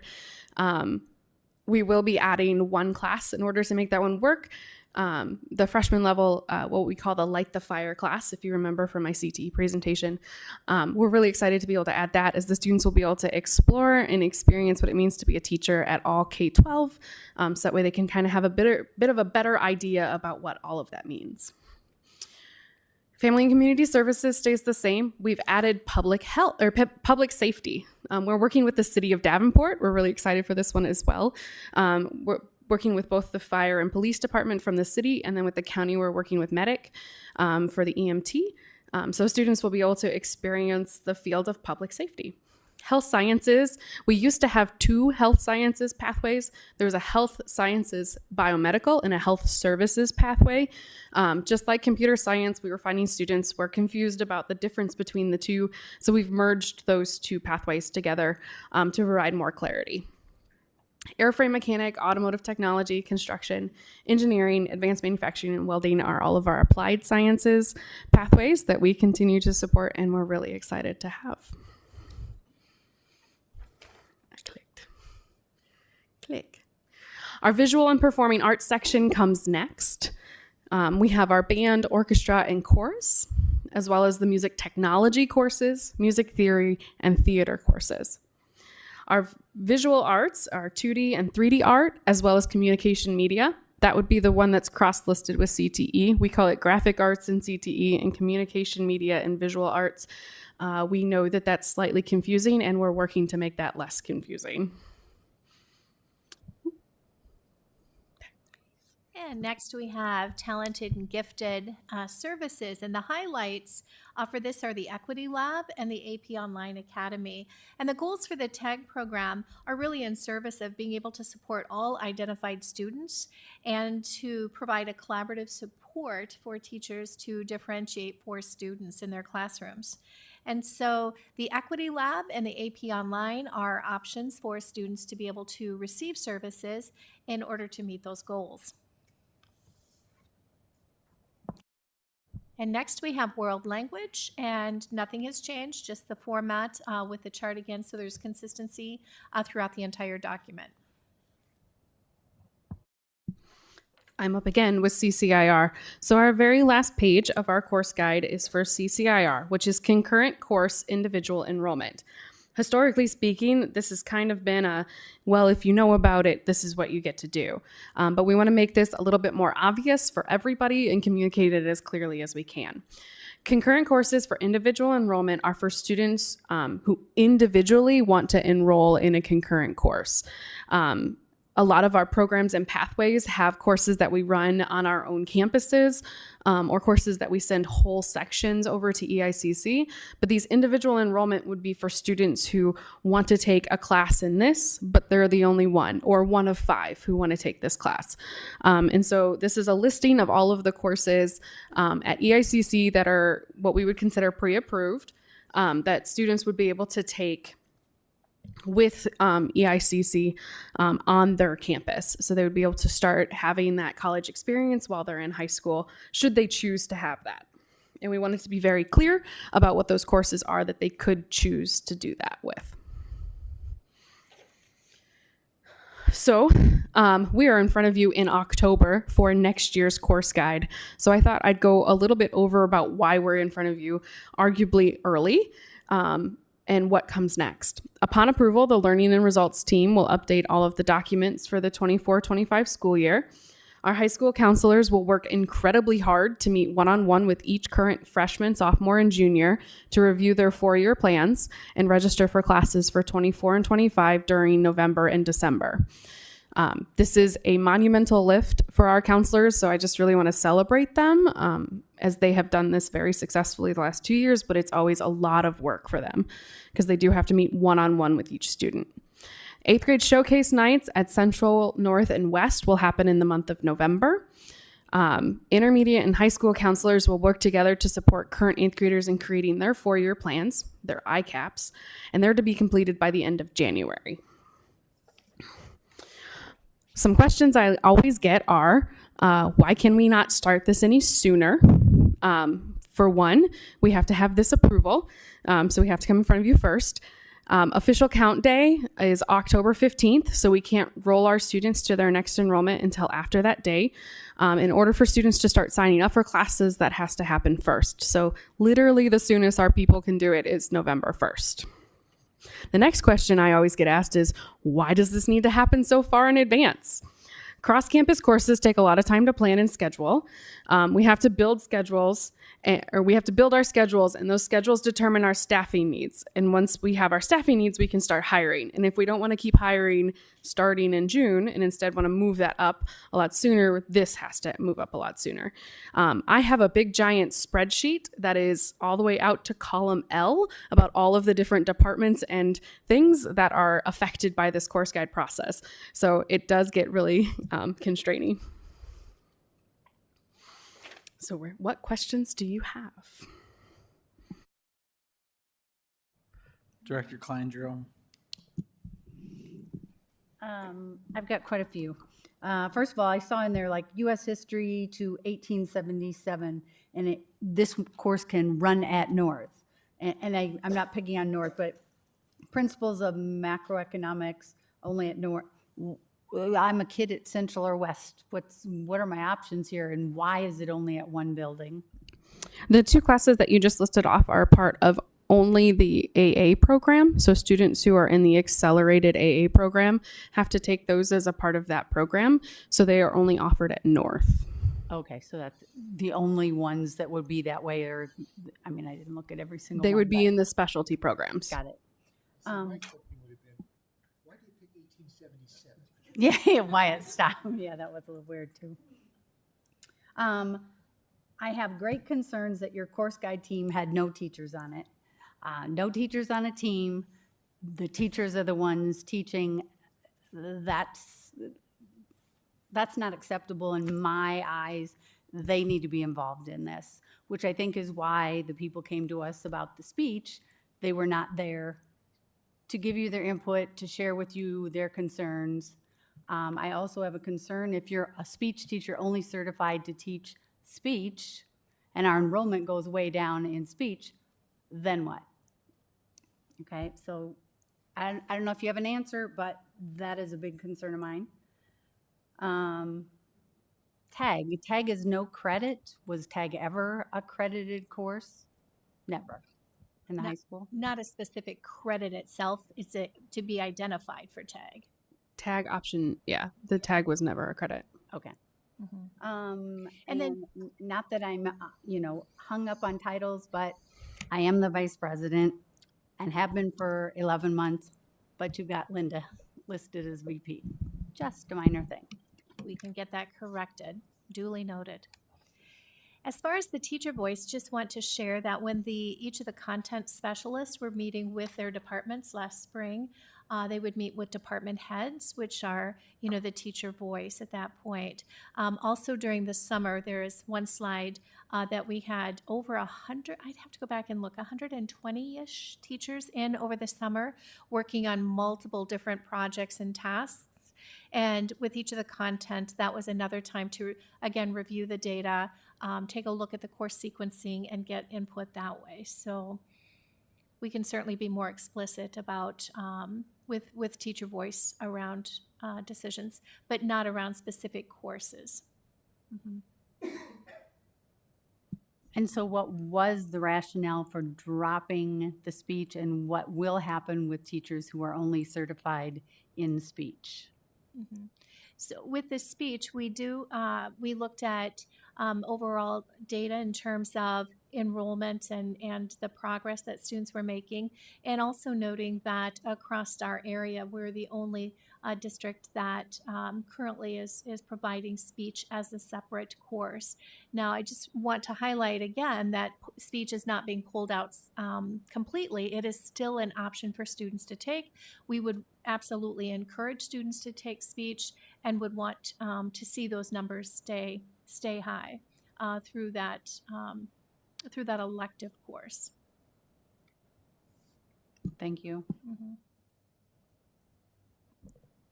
We will be adding one class in order to make that one work. The freshman level, what we call the Light the Fire class, if you remember from my CTE presentation. We're really excited to be able to add that as the students will be able to explore and experience what it means to be a teacher at all K-12, so that way they can kind of have a bit of a better idea about what all of that means. Family and community services stays the same. We've added public health or public safety. We're working with the city of Davenport. We're really excited for this one as well. We're working with both the fire and police department from the city, and then with the county, we're working with medic for the EMT. So students will be able to experience the field of public safety. Health sciences, we used to have 2 health sciences pathways. There was a health sciences biomedical and a health services pathway. Just like computer science, we were finding students were confused about the difference between the two. So we've merged those 2 pathways together to provide more clarity. Airframe mechanic, automotive technology, construction, engineering, advanced manufacturing, and welding are all of our applied sciences pathways that we continue to support and we're really excited to have. Click. Our visual and performing arts section comes next. We have our band, orchestra, and chorus, as well as the music technology courses, music theory, and theater courses. Our visual arts are 2D and 3D art, as well as communication media. That would be the one that's cross-listed with CTE. We call it graphic arts in CTE and communication media and visual arts. We know that that's slightly confusing, and we're working to make that less confusing. And next we have talented and gifted services, and the highlights for this are the Equity Lab and the AP Online Academy. And the goals for the TAG program are really in service of being able to support all identified students and to provide a collaborative support for teachers to differentiate for students in their classrooms. And so the Equity Lab and the AP Online are options for students to be able to receive services in order to meet those goals. And next we have world language, and nothing has changed, just the format with the chart again, so there's consistency throughout the entire document. I'm up again with CCIR. So our very last page of our course guide is for CCIR, which is concurrent course individual enrollment. Historically speaking, this has kind of been a, well, if you know about it, this is what you get to do. But we want to make this a little bit more obvious for everybody and communicate it as clearly as we can. Concurrent courses for individual enrollment are for students who individually want to enroll in a concurrent course. A lot of our programs and pathways have courses that we run on our own campuses or courses that we send whole sections over to EICC. But these individual enrollment would be for students who want to take a class in this, but they're the only one or one of 5 who want to take this class. And so this is a listing of all of the courses at EICC that are what we would consider pre-approved that students would be able to take with EICC on their campus. So they would be able to start having that college experience while they're in high school, should they choose to have that. And we wanted to be very clear about what those courses are that they could choose to do that with. So we are in front of you in October for next year's course guide. So I thought I'd go a little bit over about why we're in front of you, arguably early. and what comes next. Upon approval, the Learning and Results team will update all of the documents for the 24-25 school year. Our high school counselors will work incredibly hard to meet one-on-one with each current freshman, sophomore, and junior to review their 4-year plans and register for classes for 24 and 25 during November and December. This is a monumental lift for our counselors, so I just really want to celebrate them as they have done this very successfully the last 2 years, but it's always a lot of work for them because they do have to meet one-on-one with each student. 8th grade showcase nights at Central, North, and West will happen in the month of November. Intermediate and high school counselors will work together to support current 8th graders in creating their 4-year plans, their ICAPs, and they're to be completed by the end of January. Some questions I always get are, why can we not start this any sooner? For one, we have to have this approval, so we have to come in front of you first. Official count day is October 15th, so we can't roll our students to their next enrollment until after that day. In order for students to start signing up for classes, that has to happen first. So literally the soonest our people can do it is November 1st. The next question I always get asked is, why does this need to happen so far in advance? Cross-campus courses take a lot of time to plan and schedule. We have to build schedules, we have to build our schedules, and those schedules determine our staffing needs. And once we have our staffing needs, we can start hiring. And if we don't want to keep hiring starting in June and instead want to move that up a lot sooner, this has to move up a lot sooner. I have a big giant spreadsheet that is all the way out to column L about all of the different departments and things that are affected by this course guide process. So it does get really constraining. So what questions do you have? Director Klein-Jerome. I've got quite a few. First of all, I saw in there like U.S. history to 1877, and this course can run at North. And I'm not picking on North, but principles of macroeconomics only at North. I'm a kid at Central or West. What are my options here, and why is it only at one building? The 2 classes that you just listed off are part of only the AA program. So students who are in the accelerated AA program have to take those as a part of that program. So they are only offered at North. Okay, so that's the only ones that would be that way, or I mean, I didn't look at every single one. They would be in the specialty programs. Got it. Yeah, why it stopped. Yeah, that was a little weird too. I have great concerns that your course guide team had no teachers on it. No teachers on a team. The teachers are the ones teaching. That's not acceptable in my eyes. They need to be involved in this, which I think is why the people came to us about the speech. They were not there to give you their input, to share with you their concerns. I also have a concern if you're a speech teacher only certified to teach speech and our enrollment goes way down in speech, then what? Okay, so I don't know if you have an answer, but that is a big concern of mine. TAG is no credit. Was TAG ever a credited course? Never. In the high school? Not a specific credit itself. It's to be identified for TAG. TAG option, yeah. The TAG was never a credit. Okay. And then, not that I'm, hung up on titles, but I am the vice president and have been for 11 months, but you've got Linda listed as VP. Just a minor thing. We can get that corrected. Duly noted. As far as the teacher voice, just want to share that when each of the content specialists were meeting with their departments last spring, they would meet with department heads, which are, the teacher voice at that point. Also during the summer, there is one slide that we had over 100, I'd have to go back and look, 120-ish teachers in over the summer working on multiple different projects and tasks. And with each of the content, that was another time to, again, review the data, take a look at the course sequencing, and get input that way. So we can certainly be more explicit about with teacher voice around decisions, but not around specific courses. Mm-hmm. And so what was the rationale for dropping the speech, and what will happen with teachers who are only certified in speech? Mhm. So with the speech, we looked at overall data in terms of enrollment and the progress that students were making, and also noting that across our area, we're the only district that currently is providing speech as a separate course. Now, I just want to highlight again that speech is not being pulled out completely. It is still an option for students to take. We would absolutely encourage students to take speech and would want to see those numbers stay high through that elective course. Thank you. Mm-hmm.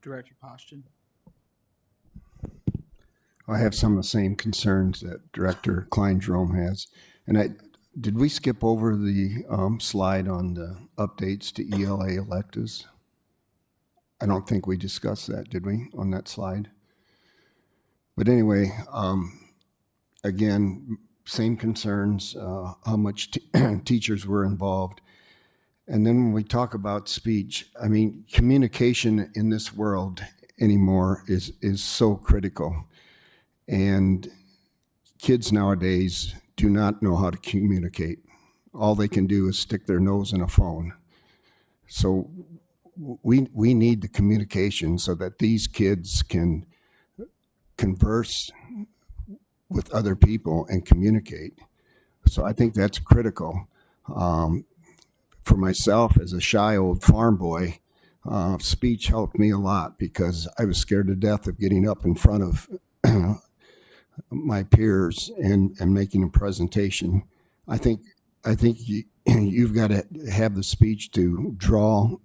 Director Poston. I have some of the same concerns that Director Klein-Jerome has. And did we skip over the slide on the updates to ELA electives? I don't think we discussed that, did we, on that slide? But anyway, again, same concerns, how much teachers were involved. And then when we talk about speech, I mean, communication in this world anymore is so critical. And kids nowadays do not know how to communicate. All they can do is stick their nose in a phone. So we need the communication so that these kids can converse with other people and communicate. So I think that's critical. For myself, as a shy old farm boy, speech helped me a lot because I was scared to death of getting up in front of my peers and making a presentation. I think you've got to have the speech to draw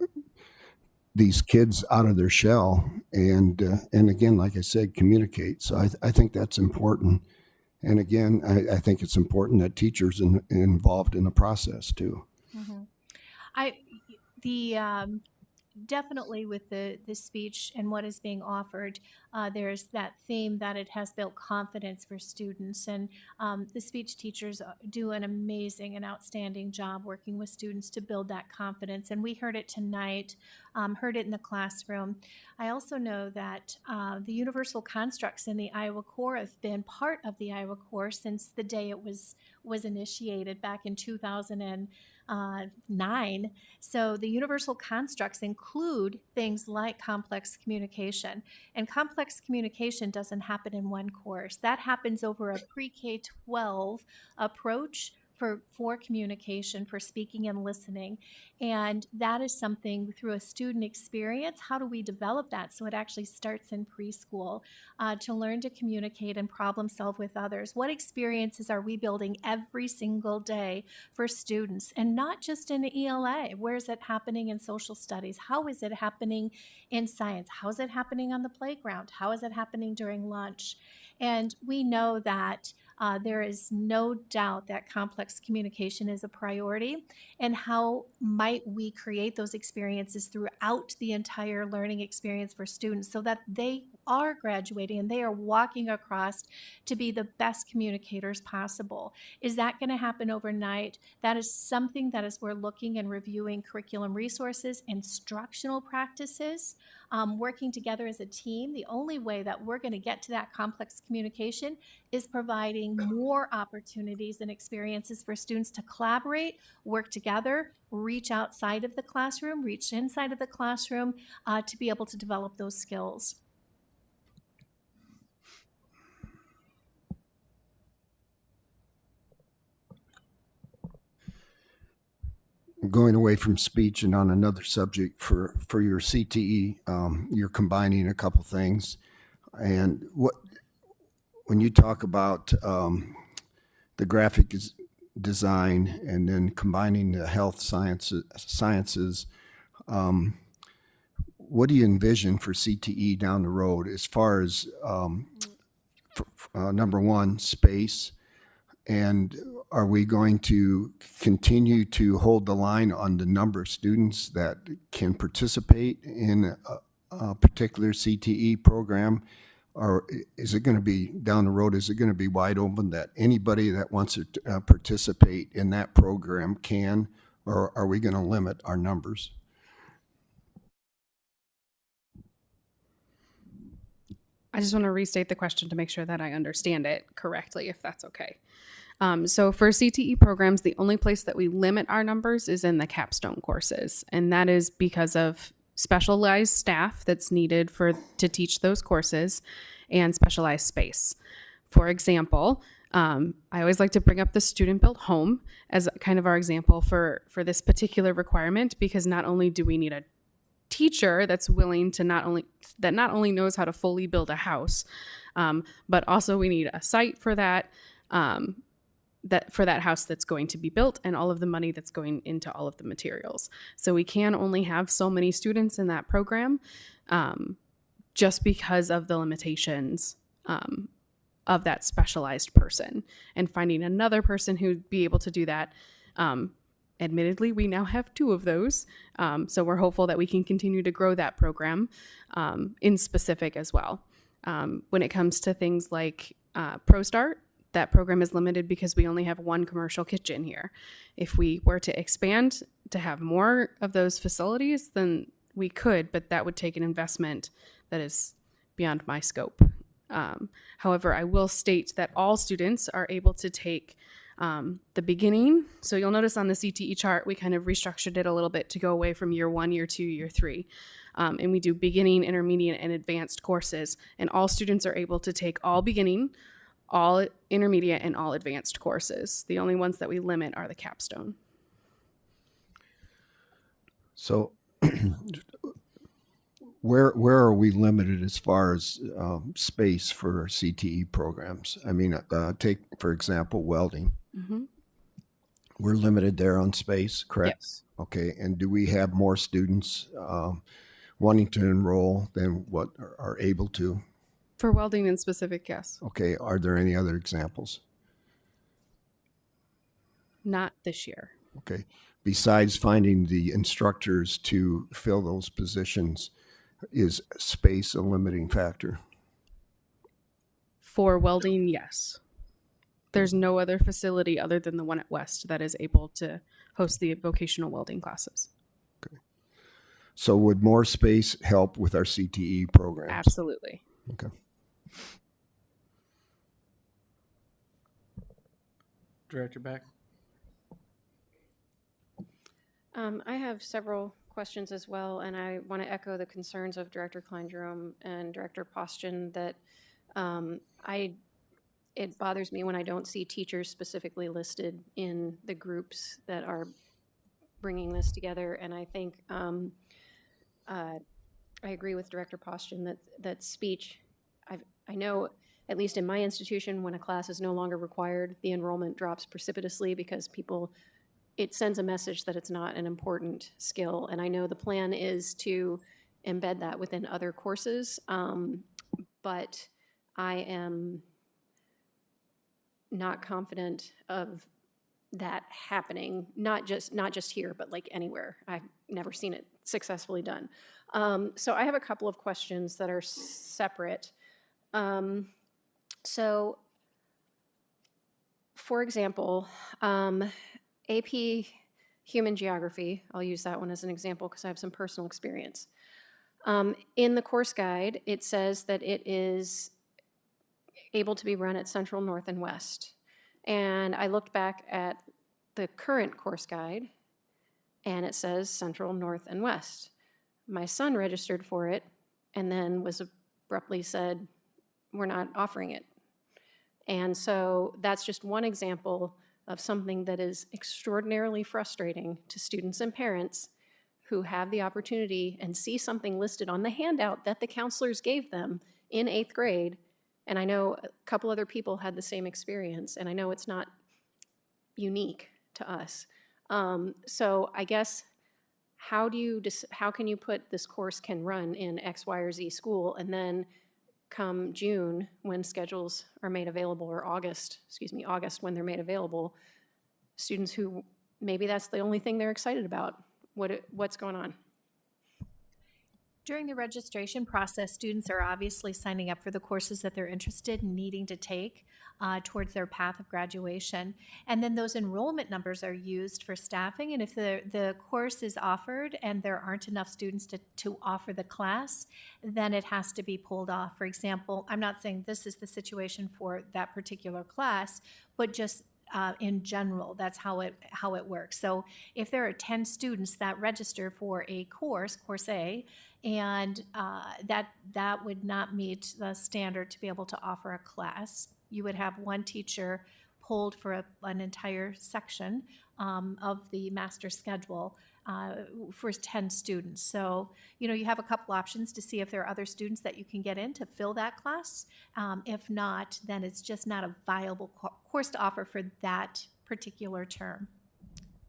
these kids out of their shell and again, like I said, communicate. So I think that's important. And again, I think it's important that teachers are involved in the process too. Mm-hmm. Definitely with the speech and what is being offered, there's that theme that it has built confidence for students, and the speech teachers do an amazing and outstanding job working with students to build that confidence. And we heard it tonight, heard it in the classroom. I also know that the universal constructs in the Iowa Core have been part of the Iowa Core since the day it was initiated back in 2009. So the universal constructs include things like complex communication. And complex communication doesn't happen in one course. That happens over a pre-K-12 approach for communication, for speaking and listening. And that is something through a student experience. How do we develop that so it actually starts in preschool to learn to communicate and problem solve with others? What experiences are we building every single day for students? And not just in ELA. Where is it happening in social studies? How is it happening in science? How is it happening on the playground? How is it happening during lunch? And we know that there is no doubt that complex communication is a priority. And how might we create those experiences throughout the entire learning experience for students so that they are graduating and they are walking across to be the best communicators possible? Is that going to happen overnight? That is something that as we're looking and reviewing curriculum resources, instructional practices, working together as a team, the only way that we're going to get to that complex communication is providing more opportunities and experiences for students to collaborate, work together, reach outside of the classroom, reach inside of the classroom to be able to develop those skills. Going away from speech and on another subject for your CTE, you're combining a couple things. And when you talk about the graphic design and then combining the health sciences, what do you envision for CTE down the road as far as number one, space? And are we going to continue to hold the line on the number of students that can participate in a particular CTE program? Or is it going to be down the road? Is it going to be wide open that anybody that wants to participate in that program can, or are we going to limit our numbers? I just want to restate the question to make sure that I understand it correctly, if that's okay. So for CTE programs, the only place that we limit our numbers is in the capstone courses, and that is because of specialized staff that's needed to teach those courses and specialized space. For example, I always like to bring up the student-built home as kind of our example for this particular requirement, because not only do we need a teacher that's willing to not only knows how to fully build a house, but also we need a site for that house that's going to be built, and all of the money that's going into all of the materials. So we can only have so many students in that program, just because of the limitations of that specialized person, and finding another person who'd be able to do that. Admittedly, we now have 2 of those, so we're hopeful that we can continue to grow that program in specific as well. When it comes to things like ProStart, that program is limited because we only have 1 commercial kitchen here. If we were to expand to have more of those facilities, then we could, but that would take an investment that is beyond my scope. However, I will state that all students are able to take the beginning. So you'll notice on the CTE chart, we kind of restructured it a little bit to go away from year 1, year 2, year 3. And we do beginning, intermediate, and advanced courses. And all students are able to take all beginning, all intermediate, and all advanced courses. The only ones that we limit are the capstone. So where are we limited as far as space for CTE programs? I mean, take, for example, welding. Mm-hmm. We're limited there on space, correct? Yes. Okay, and do we have more students wanting to enroll than what are able to? For welding in specific, yes. Okay, are there any other examples? Not this year. Okay, besides finding the instructors to fill those positions, is space a limiting factor? For welding, yes. There's no other facility other than the one at West that is able to host the vocational welding classes. Okay. So would more space help with our CTE programs? Absolutely. Okay. Director Beck. I have several questions as well, and I want to echo the concerns of Director Klein-Jerome and Director Poston that it bothers me when I don't see teachers specifically listed in the groups that are bringing this together. And I think I agree with Director Poston that speech, I know at least in my institution, when a class is no longer required, the enrollment drops precipitously because it sends a message that it's not an important skill. And I know the plan is to embed that within other courses, but I am not confident of that happening, not just here, but like anywhere. I've never seen it successfully done. So I have a couple of questions that are separate. So, for example, AP Human Geography, I'll use that one as an example because I have some personal experience. In the course guide, it says that it is able to be run at Central, North, and West. And I looked back at the current course guide, and it says Central, North, and West. My son registered for it and then was abruptly said, we're not offering it. And so that's just one example of something that is extraordinarily frustrating to students and parents who have the opportunity and see something listed on the handout that the counselors gave them in 8th grade. And I know a couple other people had the same experience, and I know it's not unique to us. So I guess how can you put this course can run in X, Y, or Z school, and then come June when schedules are made available, or August when they're made available, students who maybe that's the only thing they're excited about, what's going on? During the registration process, students are obviously signing up for the courses that they're interested in needing to take towards their path of graduation. And then those enrollment numbers are used for staffing. And if the course is offered and there aren't enough students to offer the class, then it has to be pulled off. For example, I'm not saying this is the situation for that particular class, but just in general, that's how it works. So if there are 10 students that register for a course A, and that would not meet the standard to be able to offer a class, you would have one teacher pulled for an entire section of the master schedule for 10 students. So, you have a couple options to see if there are other students that you can get in to fill that class. If not, then it's just not a viable course to offer for that particular term,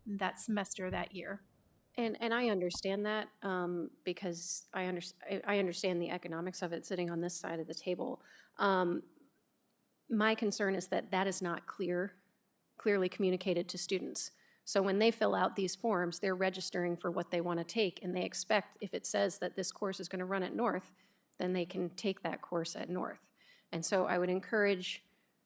that semester, that year. And I understand that because I understand the economics of it sitting on this side of the table. My concern is that is not clearly communicated to students. So when they fill out these forms, they're registering for what they want to take, and they expect, if it says that this course is going to run at North, then they can take that course at North. And so I would encourage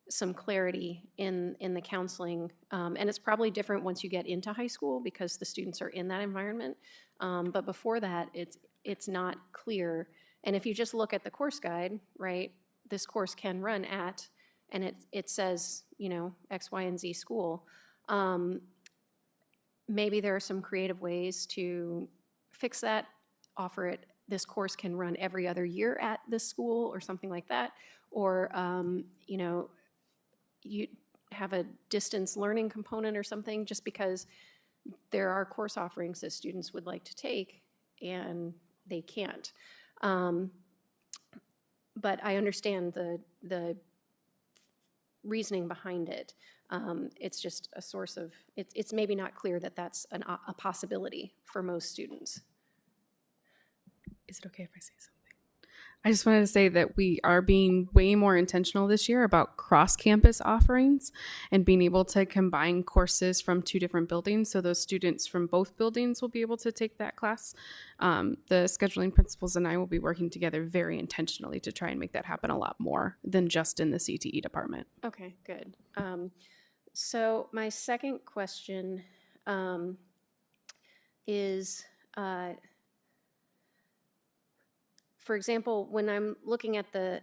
some clarity in the counseling, and it's probably different once you get into high school because the students are in that environment. But before that, it's not clear. And if you just look at the course guide, right, this course can run at, and it says, X, Y, and Z school. Maybe there are some creative ways to fix that, offer it, this course can run every other year at this school or something like that. Or, you have a distance learning component or something, just because there are course offerings that students would like to take and they can't. But I understand the reasoning behind it. It's just a source of, it's maybe not clear that that's a possibility for most students. Is it okay if I say something? I just wanted to say that we are being way more intentional this year about cross-campus offerings and being able to combine courses from 2 different buildings. So those students from both buildings will be able to take that class. The scheduling principals and I will be working together very intentionally to try and make that happen a lot more than just in the CTE department. Okay, good. So my second question is, for example, when I'm looking at the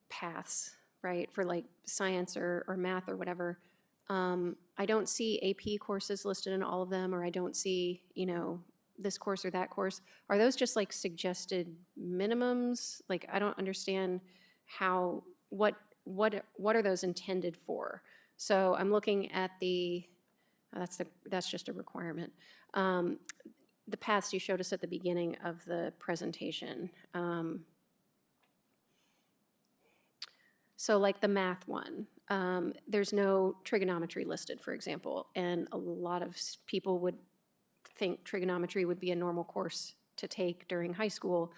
paths, right, for like science or math or whatever, I don't see AP courses listed in all of them, or I don't see, this course or that course. Are those just like suggested minimums? Like, I don't understand what are those intended for? So I'm looking at that's just a requirement. The paths you showed us at the beginning of the presentation. So like the math one, there's no trigonometry listed, for example, and a lot of people would think trigonometry would be a normal course to take during high school.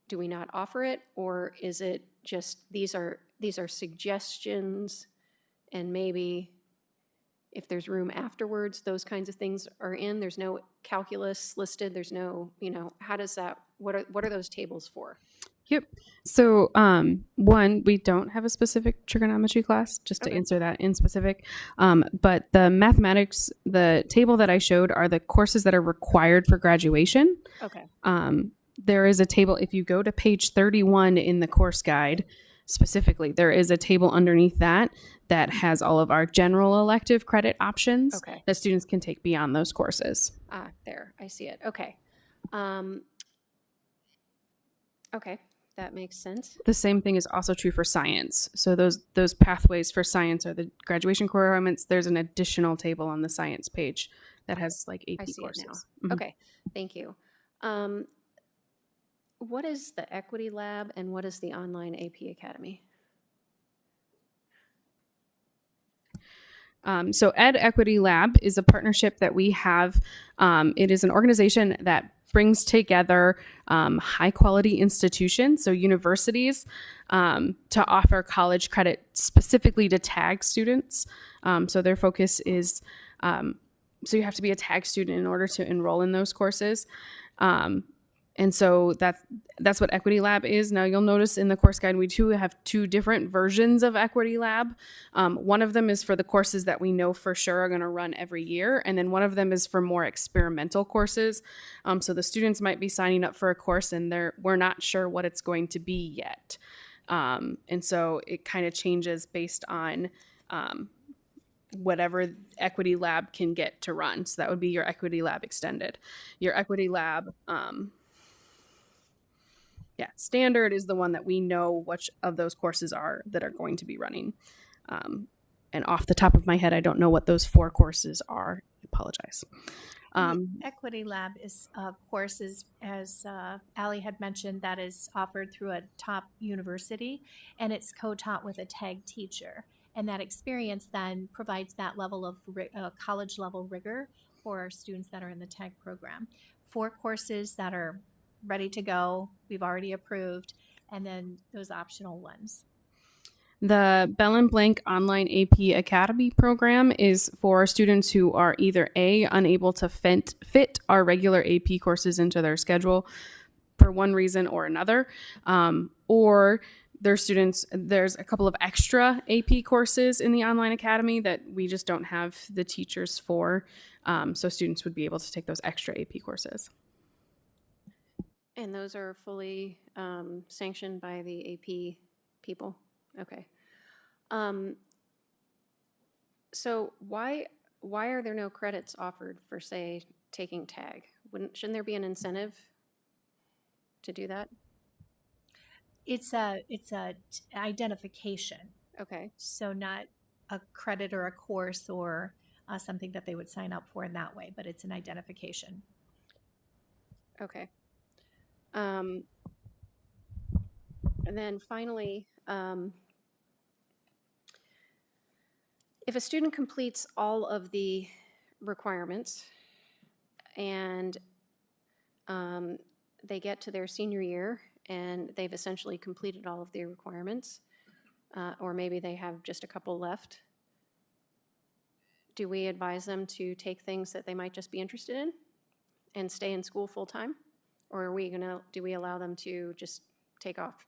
Do we not offer it, or is it just these are suggestions, and maybe if there's room afterwards, those kinds of things are in? There's no calculus listed. There's no, how does that, what are those tables for? Yep. So one, we don't have a specific trigonometry class, just to answer that in specific. But the mathematics, the table that I showed are the courses that are required for graduation. Okay. There is a table, if you go to page 31 in the course guide, specifically, there is a table underneath that has all of our general elective credit options that students can take beyond those courses. There, I see it. Okay. Okay, that makes sense. The same thing is also true for science. So those pathways for science are the graduation requirements. There's an additional table on the science page that has like AP courses. It now. Mm-hmm. Okay, thank you. What is the Equity Lab and what is the Online AP Academy? So Ed Equity Lab is a partnership that we have. It is an organization that brings together high quality institutions, so universities, to offer college credit specifically to tag students. So their focus is, so you have to be a tag student in order to enroll in those courses. And so that's what Equity Lab is. Now you'll notice in the course guide, we do have two different versions of Equity Lab. One of them is for the courses that we know for sure are going to run every year. And then one of them is for more experimental courses. So the students might be signing up for a course and we're not sure what it's going to be yet. And so it kind of changes based on whatever Equity Lab can get to run. So that would be your Equity Lab Extended. Your Equity Lab standard is the one that we know which of those courses are that are going to be running. And off the top of my head, I don't know what those 4 courses are. I apologize. Equity Lab is courses, as Allie had mentioned, that is offered through a top university, and it's co-taught with a TAG teacher. And that experience then provides that level of college level rigor for our students that are in the TAG program. 4 courses that are ready to go, we've already approved, and then those optional ones. The Bell and Blank Online AP Academy program is for students who are either A, unable to fit our regular AP courses into their schedule for one reason or another, or there's a couple of extra AP courses in the online academy that we just don't have the teachers for, so students would be able to take those extra AP courses. And those are fully sanctioned by the AP people? Okay. So why are there no credits offered for, say, taking TAG? Shouldn't there be an incentive to do that? It's a identification. Okay. So not a credit or a course or something that they would sign up for in that way, but it's an identification. Okay. And then finally, if a student completes all of the requirements and they get to their senior year and they've essentially completed all of the requirements, or maybe they have just a couple left, do we advise them to take things that they might just be interested in and stay in school full time? Or do we allow them to just take off?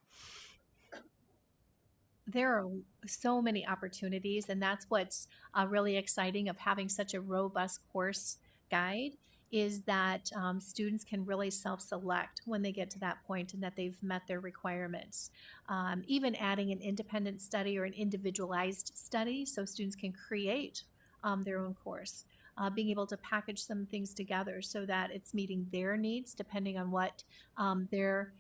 There are so many opportunities, and that's what's really exciting of having such a robust course guide, is that students can really self-select when they get to that point and that they've met their requirements. Even adding an independent study or an individualized study so students can create their own course. Being able to package some things together so that it's meeting their needs depending on what their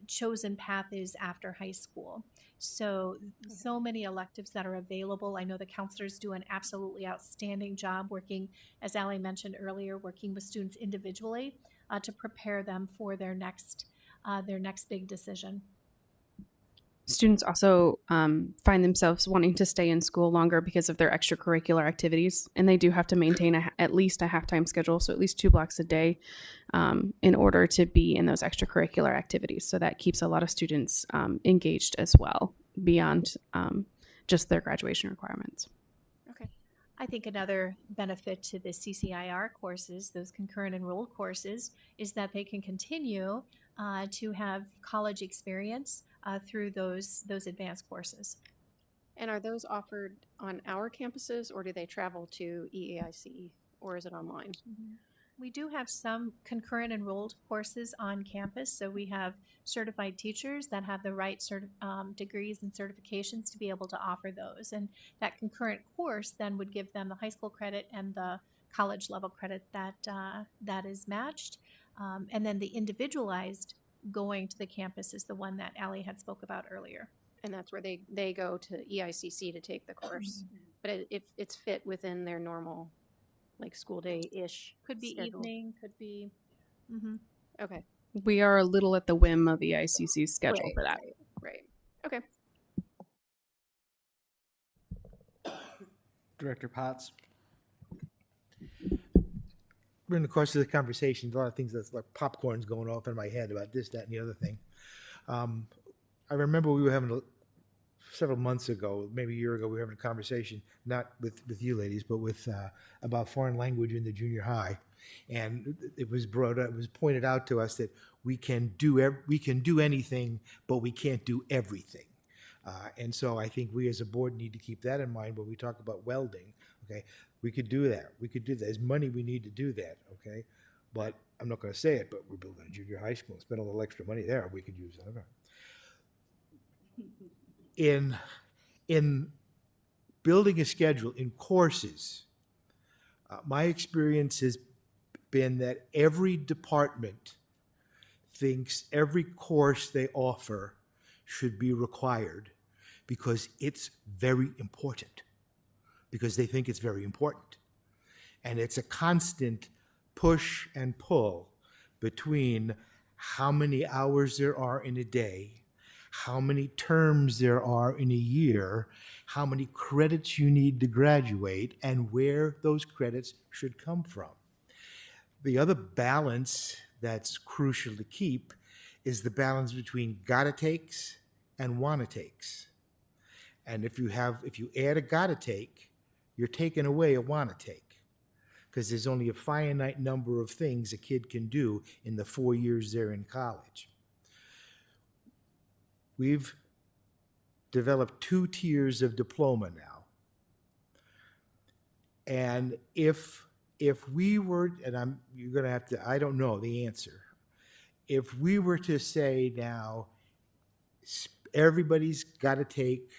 chosen path is after high school. So many electives that are available. I know the counselors do an absolutely outstanding job working, as Allie mentioned earlier, working with students individually to prepare them for their next big decision. Students also find themselves wanting to stay in school longer because of their extracurricular activities, and they do have to maintain at least a half-time schedule, so at least 2 blocks a day in order to be in those extracurricular activities. So that keeps a lot of students engaged as well beyond just their graduation requirements. Okay. I think another benefit to the CCIR courses, those concurrent enrolled courses, is that they can continue to have college experience through those advanced courses. And are those offered on our campuses, or do they travel to EAIC, or is it online? Mm-hmm. We do have some concurrent enrolled courses on campus, so we have certified teachers that have the right degrees and certifications to be able to offer those. And that concurrent course then would give them the high school credit and the college level credit that is matched. And then the individualized going to the campus is the one that Allie had spoke about earlier. And that's where they go to EICC to take the course. But it's fit within their normal, like, school day-ish Could be schedule. evening, could be. Mm-hmm. Okay. We are a little at the whim of EICC's schedule for that. Right. Okay. Director Potts. During the course of the conversation, a lot of things that's like popcorn's going off in my head about this, that, and the other thing. I remember we were having several months ago, maybe a year ago, we were having a conversation, not with you ladies, but with about foreign language in the junior high, and it was pointed out to us that we can do anything, but we can't do everything. And so I think we as a board need to keep that in mind when we talk about welding. Okay, we could do that. We could do that. There's money we need to do that. Okay, but I'm not going to say it. But we're building a junior high school. Spend a little extra money there. We could use that. In building a schedule in courses, my experience has been that every department thinks every course they offer should be required because it's very important, because they think it's very important. And it's a constant push and pull between how many hours there are in a day, how many terms there are in a year, how many credits you need to graduate, and where those credits should come from. The other balance that's crucial to keep is the balance between gotta takes and wanna takes. And if you add a gotta take, you're taking away a wanna take, because there's only a finite number of things a kid can do in the 4 years they're in college. We've developed 2 tiers of diploma now. And if we were, and you're going to have to, I don't know the answer. If we were to say now, everybody's got to take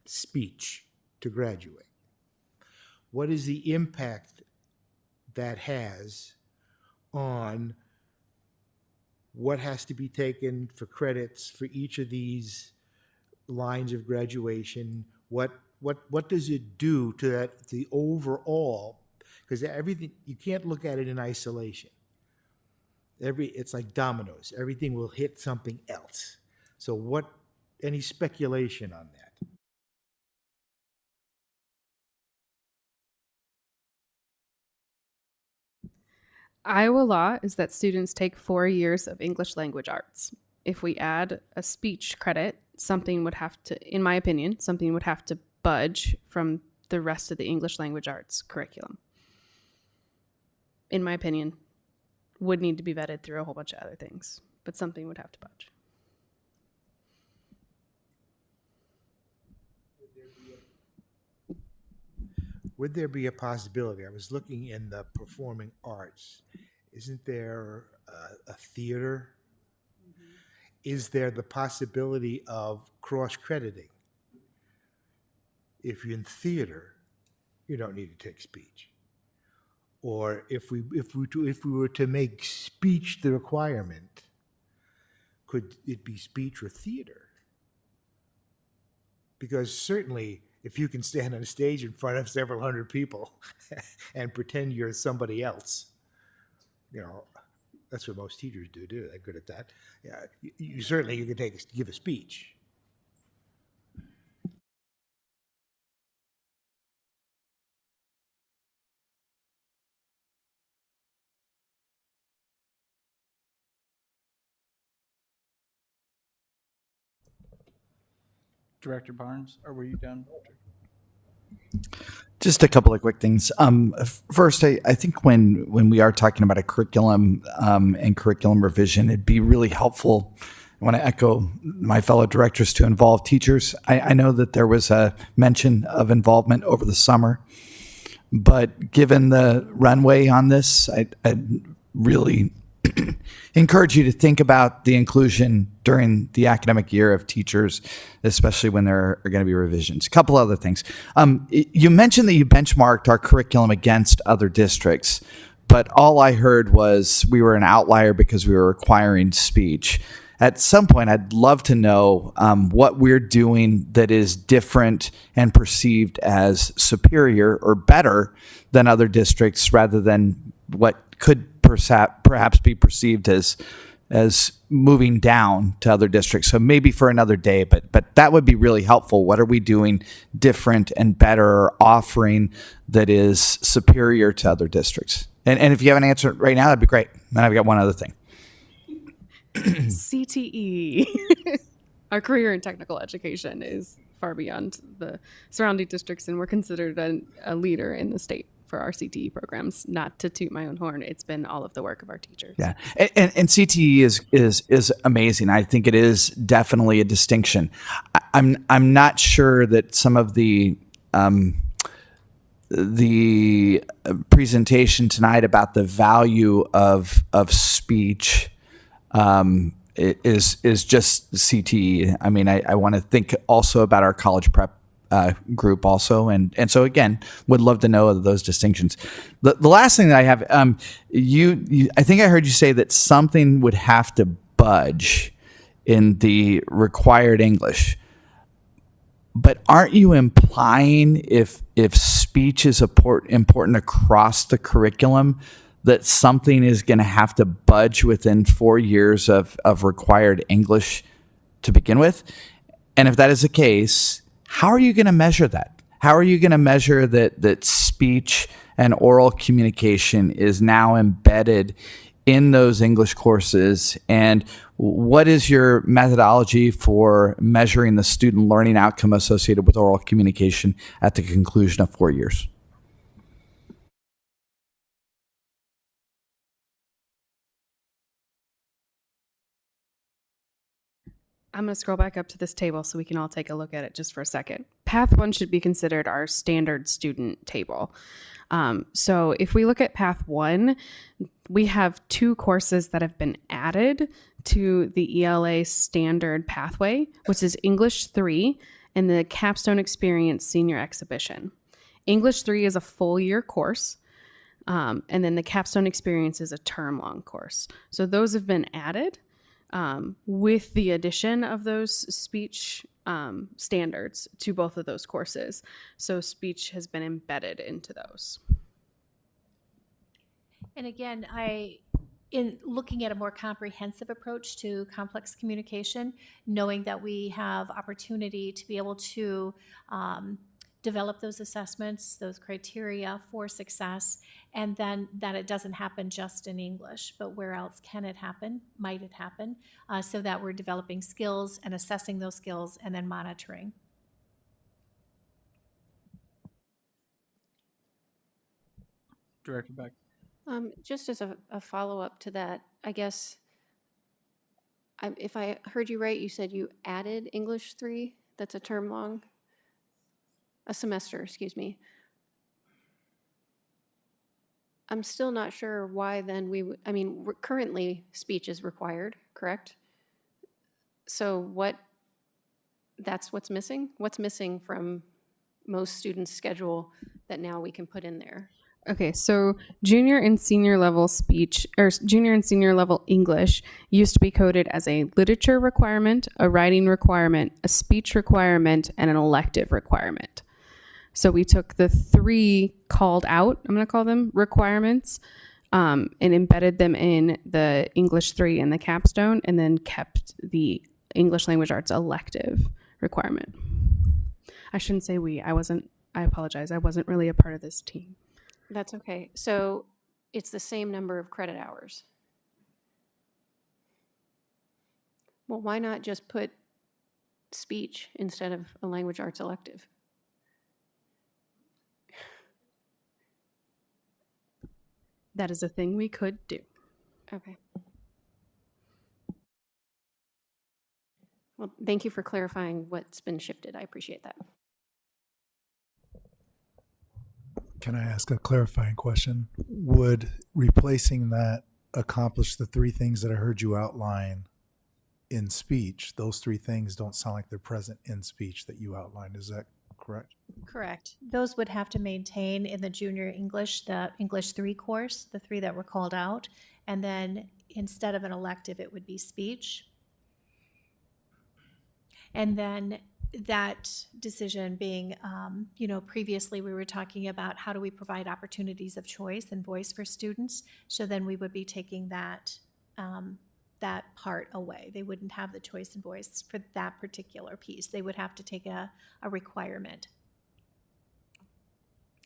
speech to graduate, what is the impact that has on what has to be taken for credits for each of these lines of graduation? What does it do to the overall? Because everything, you can't look at it in isolation. It's like dominoes. Everything will hit something else. So any speculation on that? Iowa law is that students take 4 years of English language arts. If we add a speech credit, something would have to, in my opinion, something would have to budge from the rest of the English language arts curriculum. In my opinion, would need to be vetted through a whole bunch of other things, but something would have to budge. Would there be a possibility? I was looking in the performing arts. Isn't there a theater? Mm-hmm. Is there the possibility of cross-crediting? If you're in theater, you don't need to take speech. Or if we were to make speech the requirement, could it be speech or theater? Because certainly, if you can stand on a stage in front of several hundred people and pretend you're somebody else, that's what most teachers do. They're good at that. Yeah, you can give a speech. Director Barnes, or were you done? Just a couple of quick things. First, I think when we are talking about a curriculum and curriculum revision, it'd be really helpful. I want to echo my fellow directors to involve teachers. I know that there was a mention of involvement over the summer, but given the runway on this, I'd really encourage you to think about the inclusion during the academic year of teachers, especially when there are going to be revisions. A couple other things. You mentioned that you benchmarked our curriculum against other districts, but all I heard was we were an outlier because we were requiring speech. At some point, I'd love to know what we're doing that is different and perceived as superior or better than other districts, rather than what could perhaps be perceived as moving down to other districts. So maybe for another day, but that would be really helpful. What are we doing different and better, or offering that is superior to other districts? And if you have an answer right now, that'd be great. And I've got one other thing. CTE, our career in technical education, is far beyond the surrounding districts, and we're considered a leader in the state for our CTE programs. Not to toot my own horn, it's been all of the work of our teachers. Yeah, and CTE is amazing. I think it is definitely a distinction. I'm not sure that some of the presentation tonight about the value of speech is just CTE. I mean, I want to think also about our college prep group also, and so again, would love to know those distinctions. The last thing that I have, you I think I heard you say that something would have to budge in the required English. But aren't you implying if speech is important across the curriculum, that something is going to have to budge within 4 years of required English to begin with? And if that is the case, how are you going to measure that? How are you going to measure that speech and oral communication is now embedded in those English courses? And what is your methodology for measuring the student learning outcome associated with oral communication at the conclusion of 4 years? I'm going to scroll back up to this table so we can all take a look at it just for a second. Path 1 should be considered our standard student table. So if we look at Path 1, we have 2 courses that have been added to the ELA standard pathway, which is English 3 and the Capstone Experience Senior Exhibition. English 3 is a full year course, and then the Capstone Experience is a term-long course. So those have been added with the addition of those speech standards to both of those courses. So speech has been embedded into those. And again, in looking at a more comprehensive approach to complex communication, knowing that we have opportunity to be able to develop those assessments, those criteria for success, and then that it doesn't happen just in English, but where else can it happen, might it happen, so that we're developing skills and assessing those skills and then monitoring. Director Beck. Just as a follow-up to that, I guess, if I heard you right, you said you added English 3, that's a term long, a semester, excuse me. I'm still not sure why then we would, I mean, currently speech is required, correct? So that's what's missing? What's missing from most students' schedule that now we can put in there? Okay, so junior and senior level speech, or junior and senior level English used to be coded as a literature requirement, a writing requirement, a speech requirement, and an elective requirement. So we took the 3 called out, I'm going to call them requirements, and embedded them in the English 3 and the capstone, and then kept the English language arts elective requirement. I shouldn't say we, I apologize. I wasn't really a part of this team. That's okay. So it's the same number of credit hours. Well, why not just put speech instead of a language arts elective? That is a thing we could do. Okay. Well, thank you for clarifying what's been shifted. I appreciate that. Can I ask a clarifying question? Would replacing that accomplish the 3 things that I heard you outline in speech? Those 3 things don't sound like they're present in speech that you outlined. Is that correct? Correct. Those would have to maintain in the junior English, the English 3 course, the 3 that were called out. And then instead of an elective, it would be speech. And then that decision being, previously we were talking about how do we provide opportunities of choice and voice for students. So then we would be taking that part away. They wouldn't have the choice and voice for that particular piece. They would have to take a requirement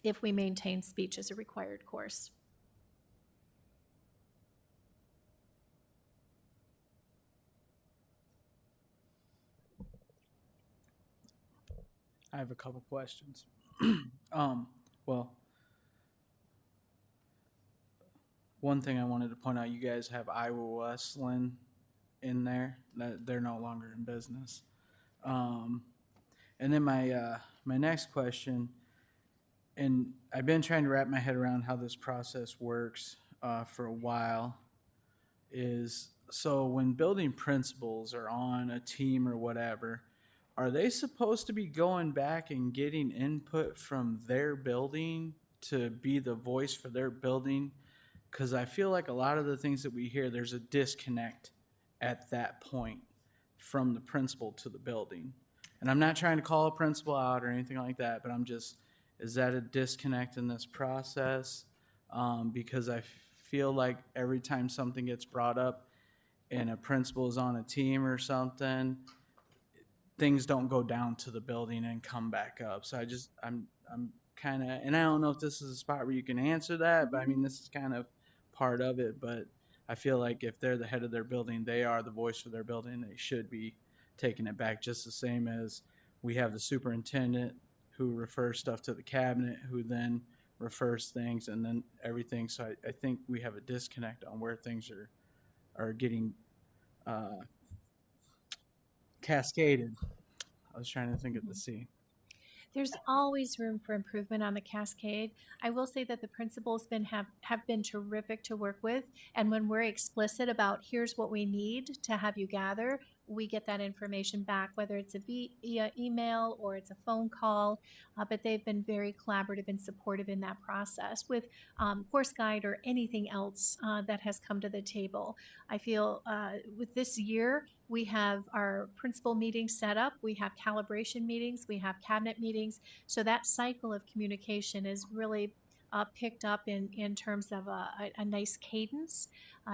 if we maintain speech as a required course. I have a couple questions. Well, one thing I wanted to point out, you guys have Iowa Wesleyan in there. They're no longer in business. And then my next question, and I've been trying to wrap my head around how this process works for a while, is so when building principals are on a team or whatever, are they supposed to be going back and getting input from their building to be the voice for their building? Because I feel like a lot of the things that we hear, there's a disconnect at that point from the principal to the building. And I'm not trying to call a principal out or anything like that, but I'm just, is that a disconnect in this process? Because I feel like every time something gets brought up and a principal is on a team or something, things don't go down to the building and come back up. So I'm kind of, and I don't know if this is a spot where you can answer that, but I mean, this is kind of part of it. But I feel like if they're the head of their building, they are the voice for their building. They should be taking it back, just the same as we have the superintendent who refers stuff to the cabinet, who then refers things and then everything. So I think we have a disconnect on where things are getting cascaded. I was trying to think of the C. There's always room for improvement on the cascade. I will say that the principals have been terrific to work with, and when we're explicit about here's what we need to have you gather, we get that information back, whether it's via email or it's a phone call. But they've been very collaborative and supportive in that process with course guide or anything else that has come to the table. I feel with this year, we have our principal meetings set up. We have calibration meetings. We have cabinet meetings. So that cycle of communication is really picked up in terms of a nice cadence.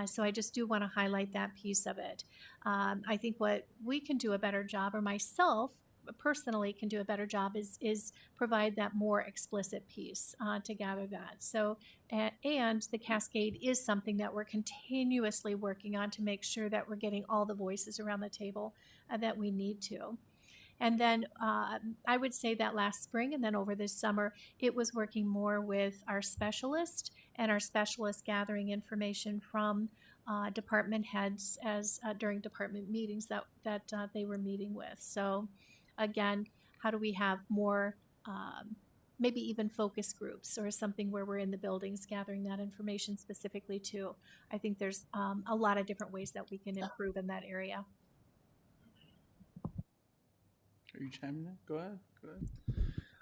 So I just do want to highlight that piece of it. I think what we can do a better job, or myself personally can do a better job, is provide that more explicit piece to gather that. So, and the cascade is something that we're continuously working on to make sure that we're getting all the voices around the table that we need to. And then I would say that last spring and then over this summer, it was working more with our specialist and our specialist gathering information from department heads as during department meetings that they were meeting with. So again, how do we have more maybe even focus groups or something where we're in the buildings gathering that information specifically too? I think there's a lot of different ways that we can improve in that area. Are you chiming in? Go ahead.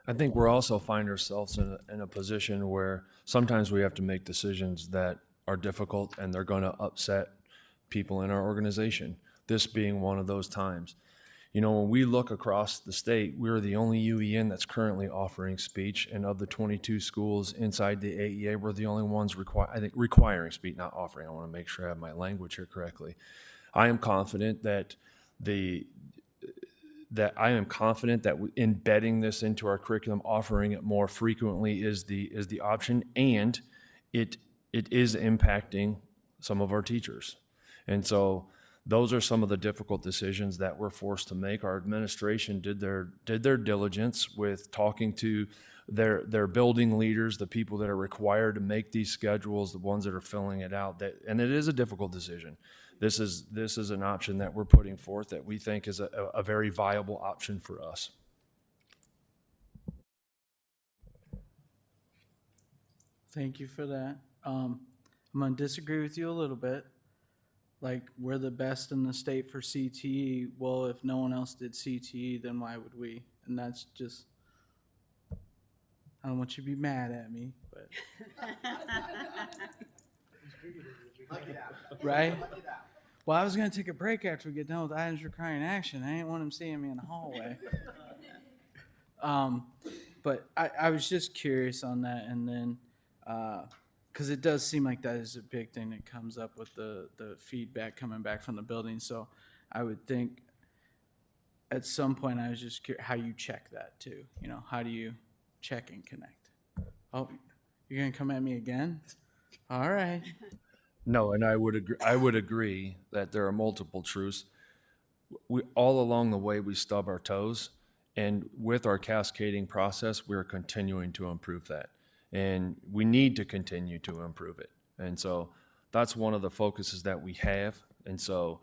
I think we're also find ourselves in a position where sometimes we have to make decisions that are difficult and they're going to upset people in our organization. This being one of those times. You know, when we look across the state, we're the only UEN that's currently offering speech, and of the 22 schools inside the AEA, we're the only ones requiring speech, not offering. I want to make sure I have my language here correctly. I am confident that embedding this into our curriculum, offering it more frequently is the option, and it is impacting some of our teachers. And so those are some of the difficult decisions that we're forced to make. Our administration did their diligence with talking to their building leaders, the people that are required to make these schedules, the ones that are filling it out. And it is a difficult decision. This is an option that we're putting forth that we think is a very viable option for us. Thank you for that. I'm going to disagree with you a little bit. Like, we're the best in the state for CTE. Well, if no one else did CTE, then why would we? And that's just, I don't want you to be mad at me, but. Right? Well, I was going to take a break after we get done with items requiring action. I didn't want him seeing me in the hallway. But I was just curious on that, and then, because it does seem like that is a big thing that comes up with the feedback coming back from the building. So I would think at some point I was just curious how you check that too. You know, how do you check and connect? Oh, you're going to come at me again? All right. No, and I would agree that there are multiple truths. We all along the way we stub our toes, And with our cascading process, we're continuing to improve that. And we need to continue to improve it. And so that's one of the focuses that we have. And so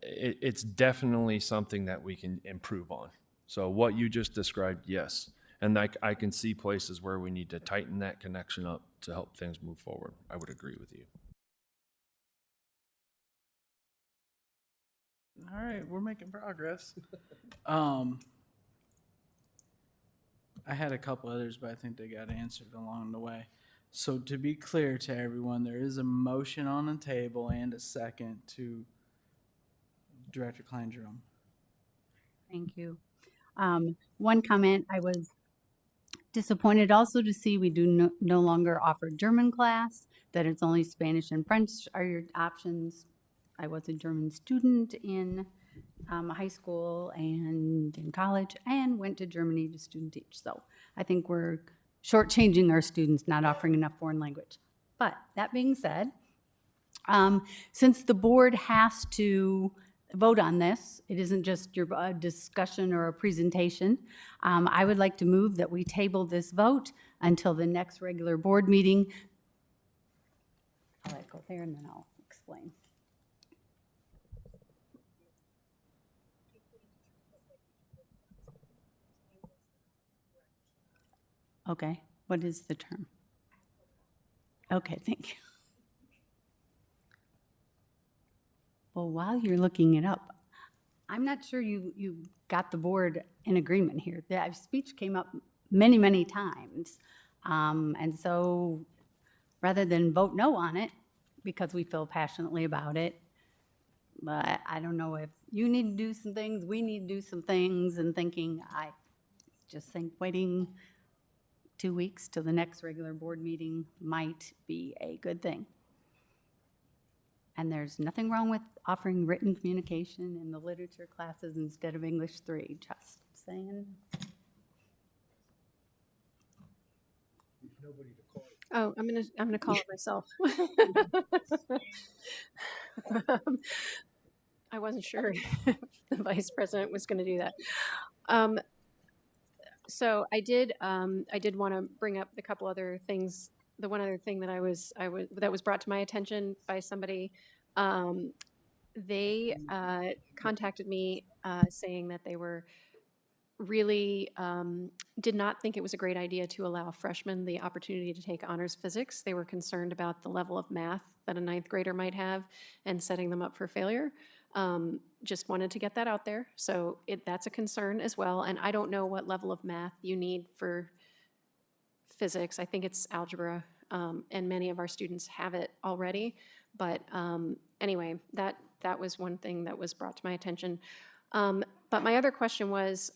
it's definitely something that we can improve on. So what you just described, yes. And I can see places where we need to tighten that connection up to help things move forward. I would agree with you. All right, we're making progress. I had a couple others, but I think they got answered along the way. So to be clear to everyone, there is a motion on the table and a second to Director Klein-Jerome. Thank you. One comment, I was disappointed also to see we do no longer offer German class, that it's only Spanish and French are your options. I was a German student in high school and in college and went to Germany to student teach. So I think we're shortchanging our students, not offering enough foreign language. But that being said, since the board has to vote on this, it isn't just your discussion or a presentation, I would like to move that we table this vote until the next regular board meeting. I'll let go there and then I'll explain. Okay, what is the term? Okay, thank you. Well, while you're looking it up, I'm not sure you got the board in agreement here. That speech came up many, many times. And so rather than vote no on it, because we feel passionately about it, but I don't know if you need to do some things, we need to do some things, and I just think waiting 2 weeks till the next regular board meeting might be a good thing. And there's nothing wrong with offering written communication in the literature classes instead of English 3, just saying. Oh, I'm gonna call it myself. I wasn't sure if the vice president was gonna do that. So I did want to bring up a couple other things. The one other thing that that was brought to my attention by somebody, they contacted me saying that they were really did not think it was a great idea to allow freshmen the opportunity to take honors physics. They were concerned about the level of math that a ninth grader might have and setting them up for failure. Just wanted to get that out there. So that's a concern as well. And I don't know what level of math you need for physics. I think it's algebra, and many of our students have it already. But anyway, that was one thing that was brought to my attention. But my other question was,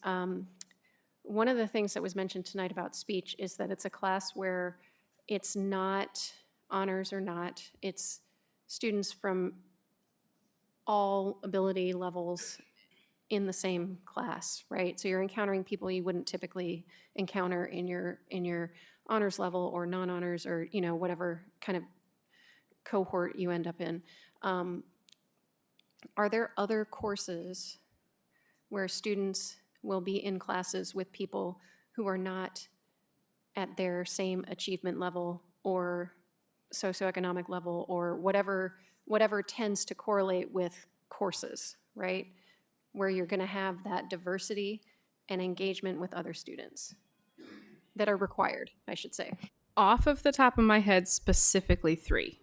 one of the things that was mentioned tonight about speech is that it's a class where it's not honors or not, it's students from all ability levels in the same class, right? So you're encountering people you wouldn't typically encounter in your honors level or non-honors or whatever kind of cohort you end up in. Are there other courses where students will be in classes with people who are not at their same achievement level or socioeconomic level or whatever tends to correlate with courses, right? Where you're going to have that diversity and engagement with other students that are required, I should say. Off of the top of my head, specifically 3.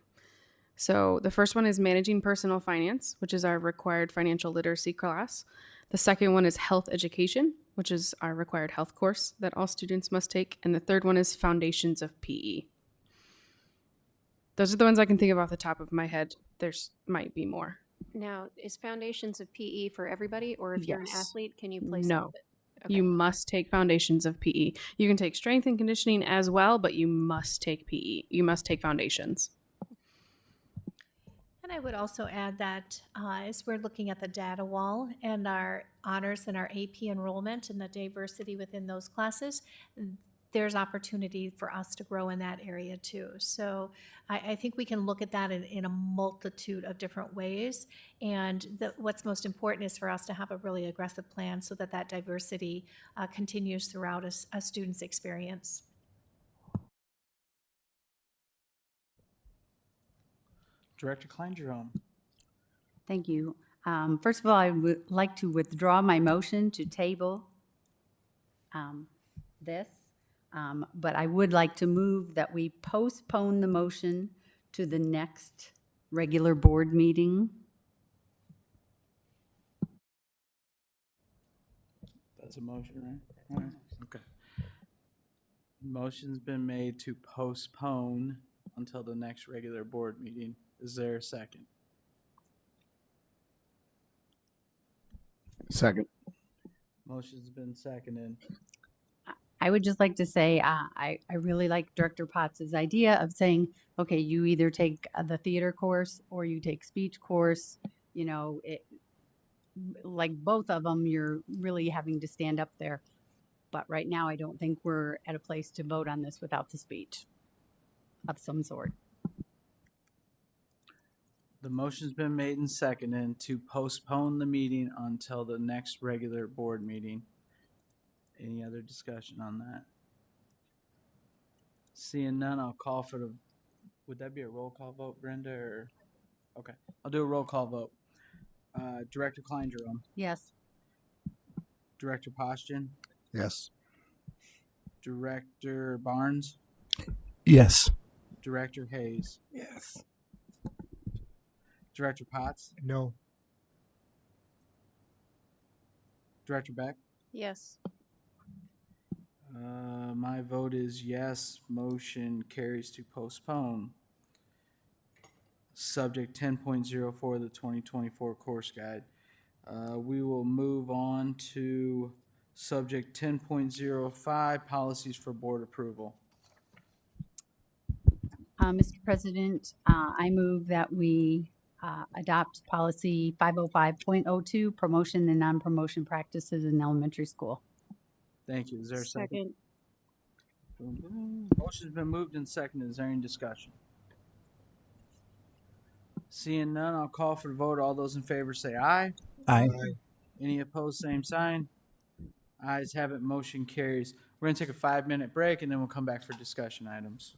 So the first one is managing personal finance, which is our required financial literacy class. The second one is health education, which is our required health course that all students must take. And the third one is foundations of PE. Those are the ones I can think of off the top of my head. There's might be more. Now, is foundations of PE for everybody, or if you're an Yes. athlete, can you play some No. of it? Okay. You must take foundations of PE. You can take strength and conditioning as well, but you must take PE. You must take foundations. And I would also add that as we're looking at the data wall and our honors and our AP enrollment and the diversity within those classes, there's opportunity for us to grow in that area too. So I think we can look at that in a multitude of different ways. And what's most important is for us to have a really aggressive plan so that that diversity continues throughout a student's experience. Director Klein Jerome. Thank you. First of all, I would like to withdraw my motion to table this, but I would like to move that we postpone the motion to the next regular board meeting. That's a motion, right? All right. Okay. Motion's been made to postpone until the next regular board meeting. Is there a second? Second. Motion's been seconded. I would just like to say, I really like Director Potts' idea of saying, okay, you either take the theater course or you take speech course. You know, like both of them, you're really having to stand up there. But right now, I don't think we're at a place to vote on this without the speech of some sort. The motion's been made and seconded to postpone the meeting until the next regular board meeting. Any other discussion on that? Seeing none, I'll call for the, would that be a roll call vote, Brenda, or? Okay, I'll do a roll call vote. Director Klein Jerome. Yes. Director Postian. Yes. Director Barnes. Yes. Director Hayes. Yes. Director Potts. No. Director Beck. Yes. My vote is yes. Motion carries to postpone. Subject 10.04 of the 2024 course guide. We will move on to subject 10.05 policies for board approval. Mr. President, I move that we adopt policy 505.02, promotion and non-promotion practices in elementary school. Thank you. Is there a second? Motion's been moved and seconded. Is there any discussion? Seeing none, I'll call for the vote. All those in favor say aye. Aye. Any opposed, same sign. Ayes have it. Motion carries. We're going to take a 5-minute break and then we'll come back for discussion items.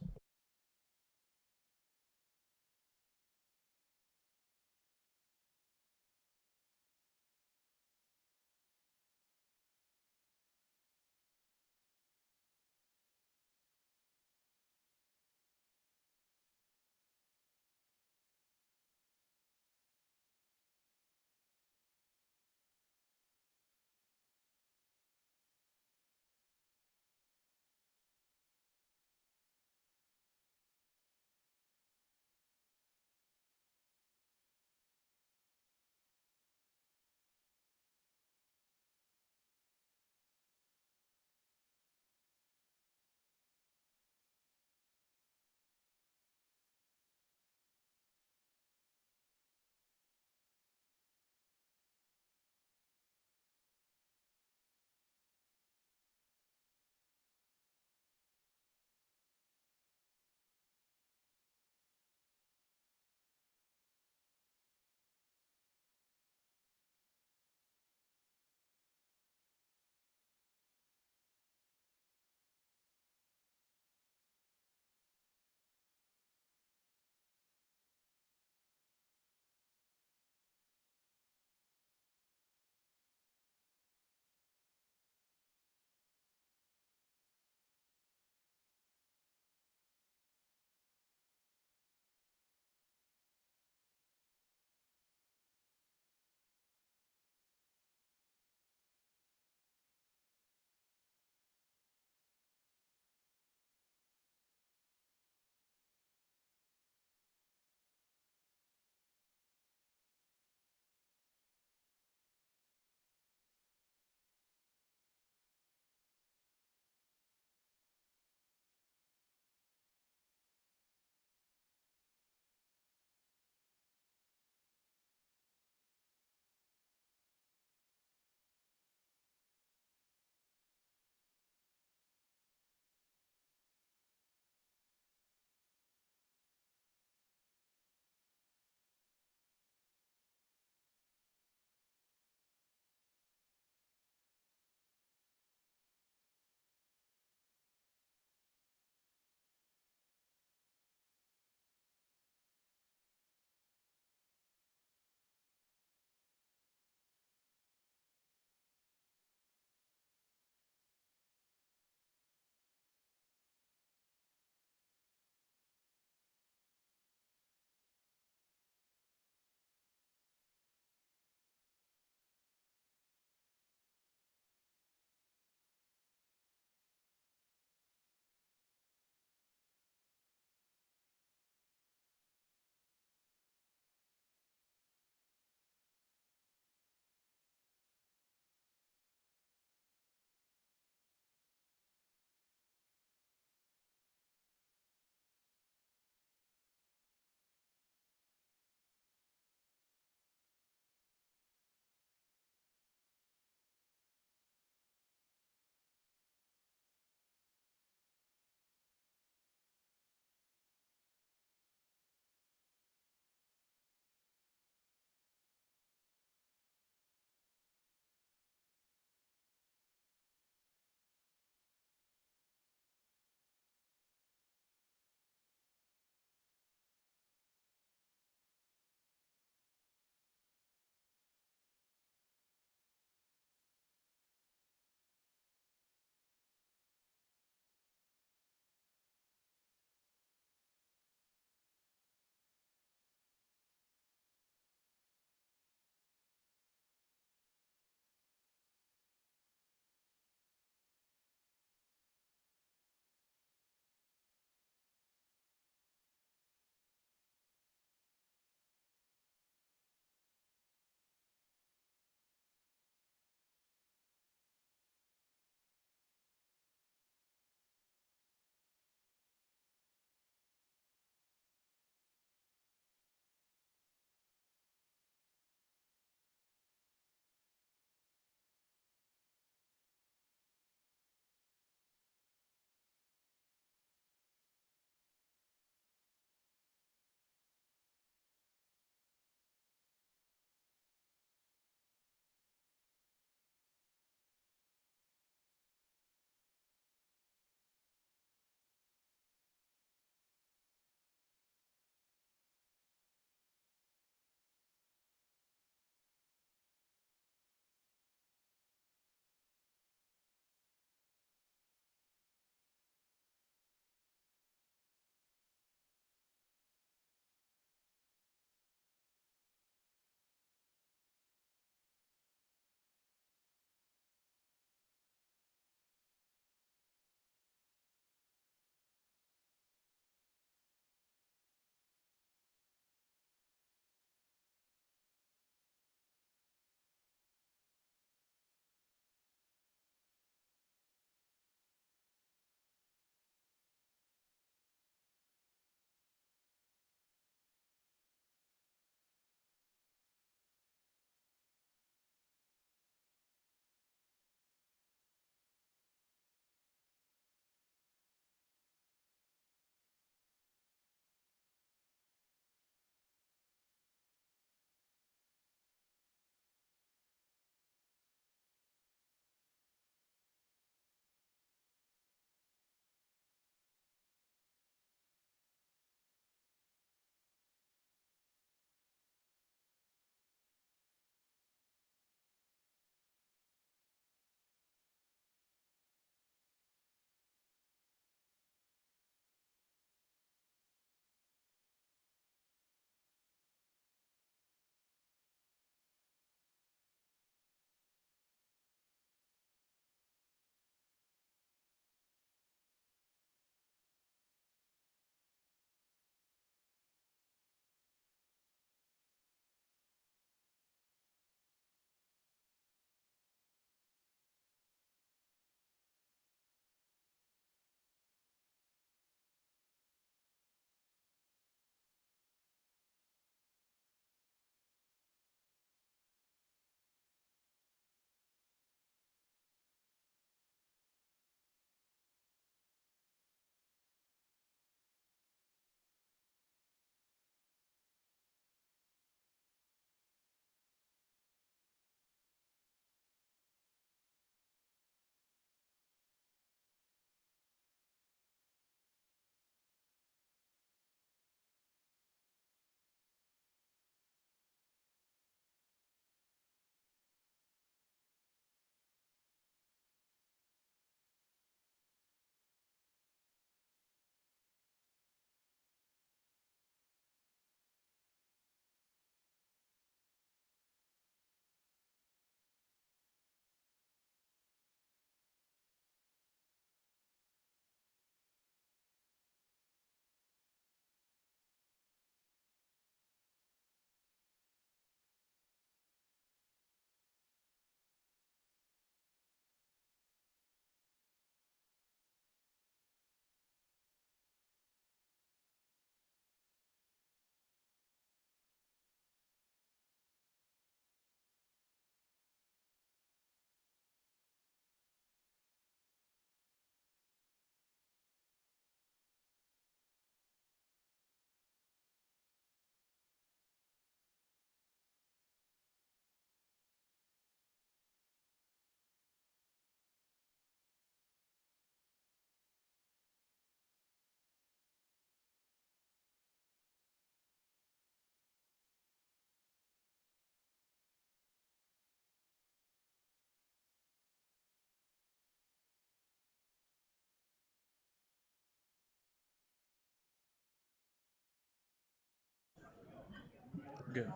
good.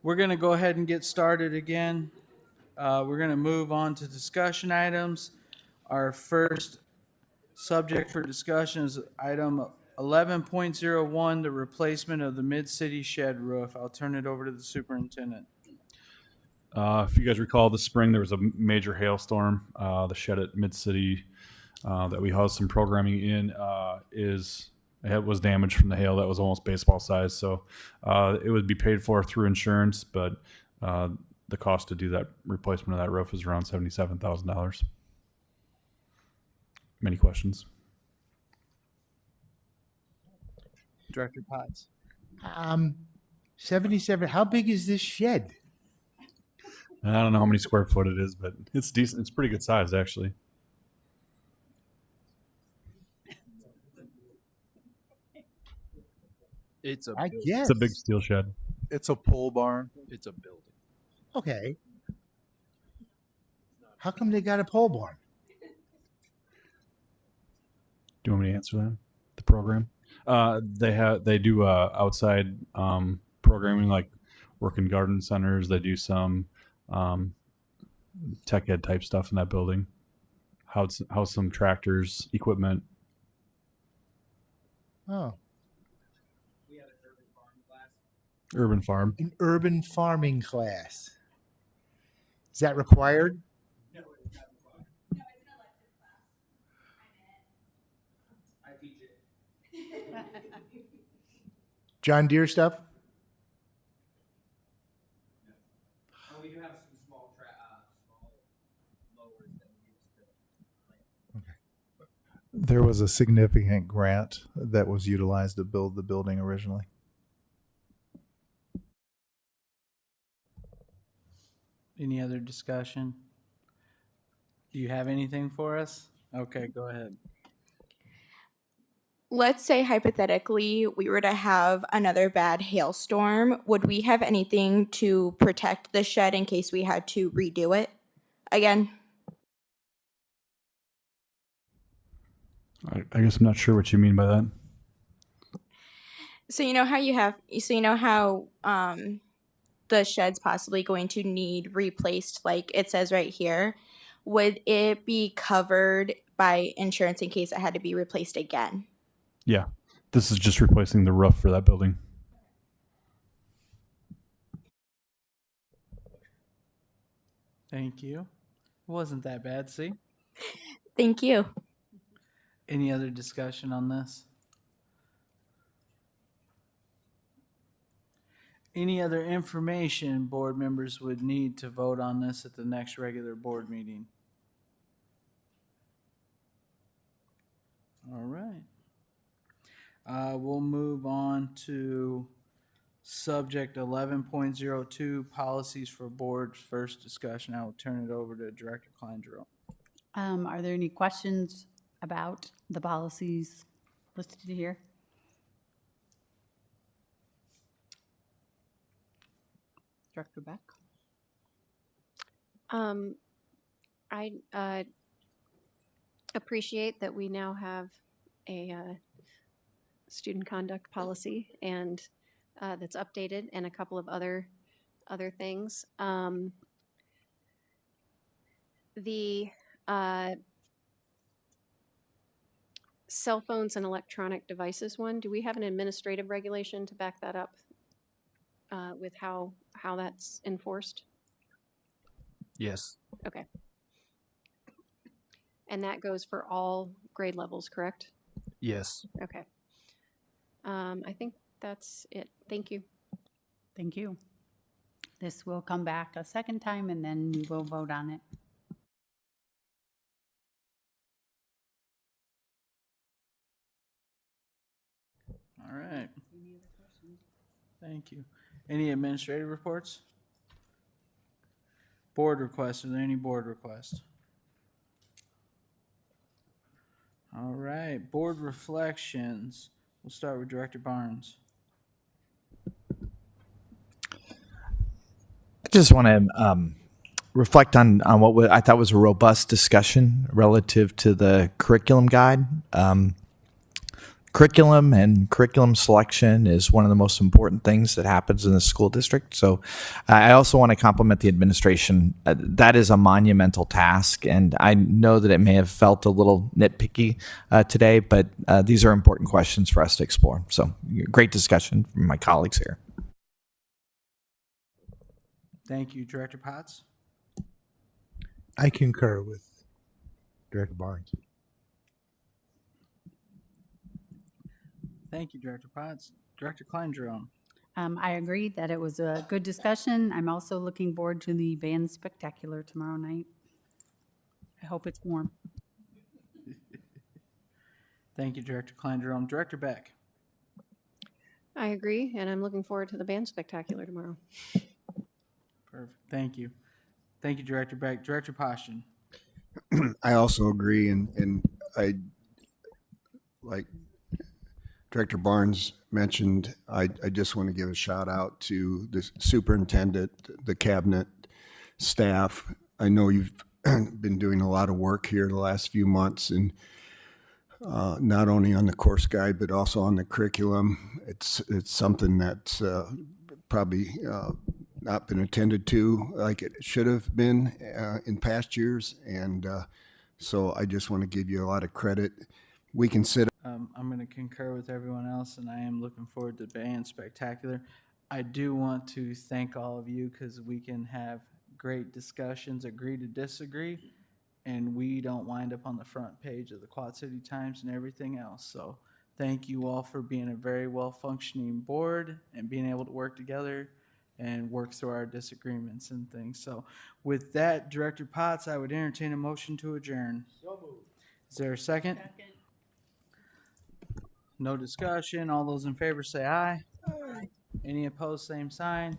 We're going to go ahead and get started again. We're going to move on to discussion items. Our first subject for discussion is item 11.01, the replacement of the mid-city shed roof. I'll turn it over to the superintendent. If you guys recall, this spring there was a major hailstorm. The shed at Mid City that we housed some programming in it was damaged from the hail. That was almost baseball size. So it would be paid for through insurance, but the cost to do that replacement of that roof is around $77,000. Many questions? Director Potts. 77. How big is this shed? I don't know how many square foot it is, but it's decent. It's pretty good size, actually. I guess. It's a big steel shed. It's a pole barn. It's a building. Okay. How come they got a pole barn? Do you want me to answer that? The program? They do outside programming, like work in garden centers. They do some tech ed type stuff in that building. House some tractors, equipment. Oh. Urban farm. An urban farming class. Is that required? No, it's not required. No, it's an elective class. I teach it. John Deere stuff? No. We do have some small mowers that we use to plant. There was a significant grant that was utilized to build the building originally. Any other discussion? Do you have anything for us? Okay, go ahead. Let's say hypothetically we were to have another bad hailstorm. Would we have anything to protect the shed in case we had to redo it again? I guess I'm not sure what you mean by that. So you know how the shed's possibly going to need replaced, like it says right here. Would it be covered by insurance in case it had to be replaced again? Yeah, this is just replacing the roof for that building. Thank you. It wasn't that bad, see? Thank you. Any other discussion on this? Any other information board members would need to vote on this at the next regular board meeting? All right. We'll move on to subject 11.02, policies for board's first discussion. I will turn it over to Director Klein-Jerome. Are there any questions about the policies listed here? Director Beck? I appreciate that we now have a student conduct policy and that's updated, and a couple of other things. The cell phones and electronic devices one, do we have an administrative regulation to back that up with how that's enforced? Yes. Okay. And that goes for all grade levels, correct? Yes. Okay. I think that's it. Thank you. Thank you. This will come back a second time and then we will vote on it. All right. Thank you. Any administrative reports? Board requests. Are there any board requests? All right. Board reflections. We'll start with Director Barnes. I just want to reflect on what I thought was a robust discussion relative to the curriculum guide. curriculum and curriculum selection is one of the most important things that happens in the school district. So I also want to compliment the administration. That is a monumental task, and I know that it may have felt a little nitpicky today, but these are important questions for us to explore. So great discussion from my colleagues here. Thank you, Director Potts. I concur with Director Barnes. Thank you, Director Potts. Director Klein-Jerome. I agree that it was a good discussion. I'm also looking forward to the band spectacular tomorrow night. I hope it's warm. Thank you, Director Klein-Jerome. Director Beck. I agree, and I'm looking forward to the band spectacular tomorrow. Perfect. Thank you. Thank you, Director Beck. Director Poston. I also agree, and I, like Director Barnes mentioned, I just want to give a shout out to the superintendent, the cabinet, staff. I know you've been doing a lot of work here the last few months, and not only on the course guide, but also on the curriculum. It's something that's probably not been attended to like it should have been in past years. And so I just want to give you a lot of credit. We can sit. I'm going to concur with everyone else, and I am looking forward to band spectacular. I do want to thank all of you because we can have great discussions, agree to disagree, and we don't wind up on the front page of the Quad City Times and everything else. So thank you all for being a very well-functioning board and being able to work together and work through our disagreements and things. So with that, Director Potts, I would entertain a motion to adjourn. So moved. Is there a second? Second. No discussion. All those in favor say aye. Aye. Any opposed, same sign.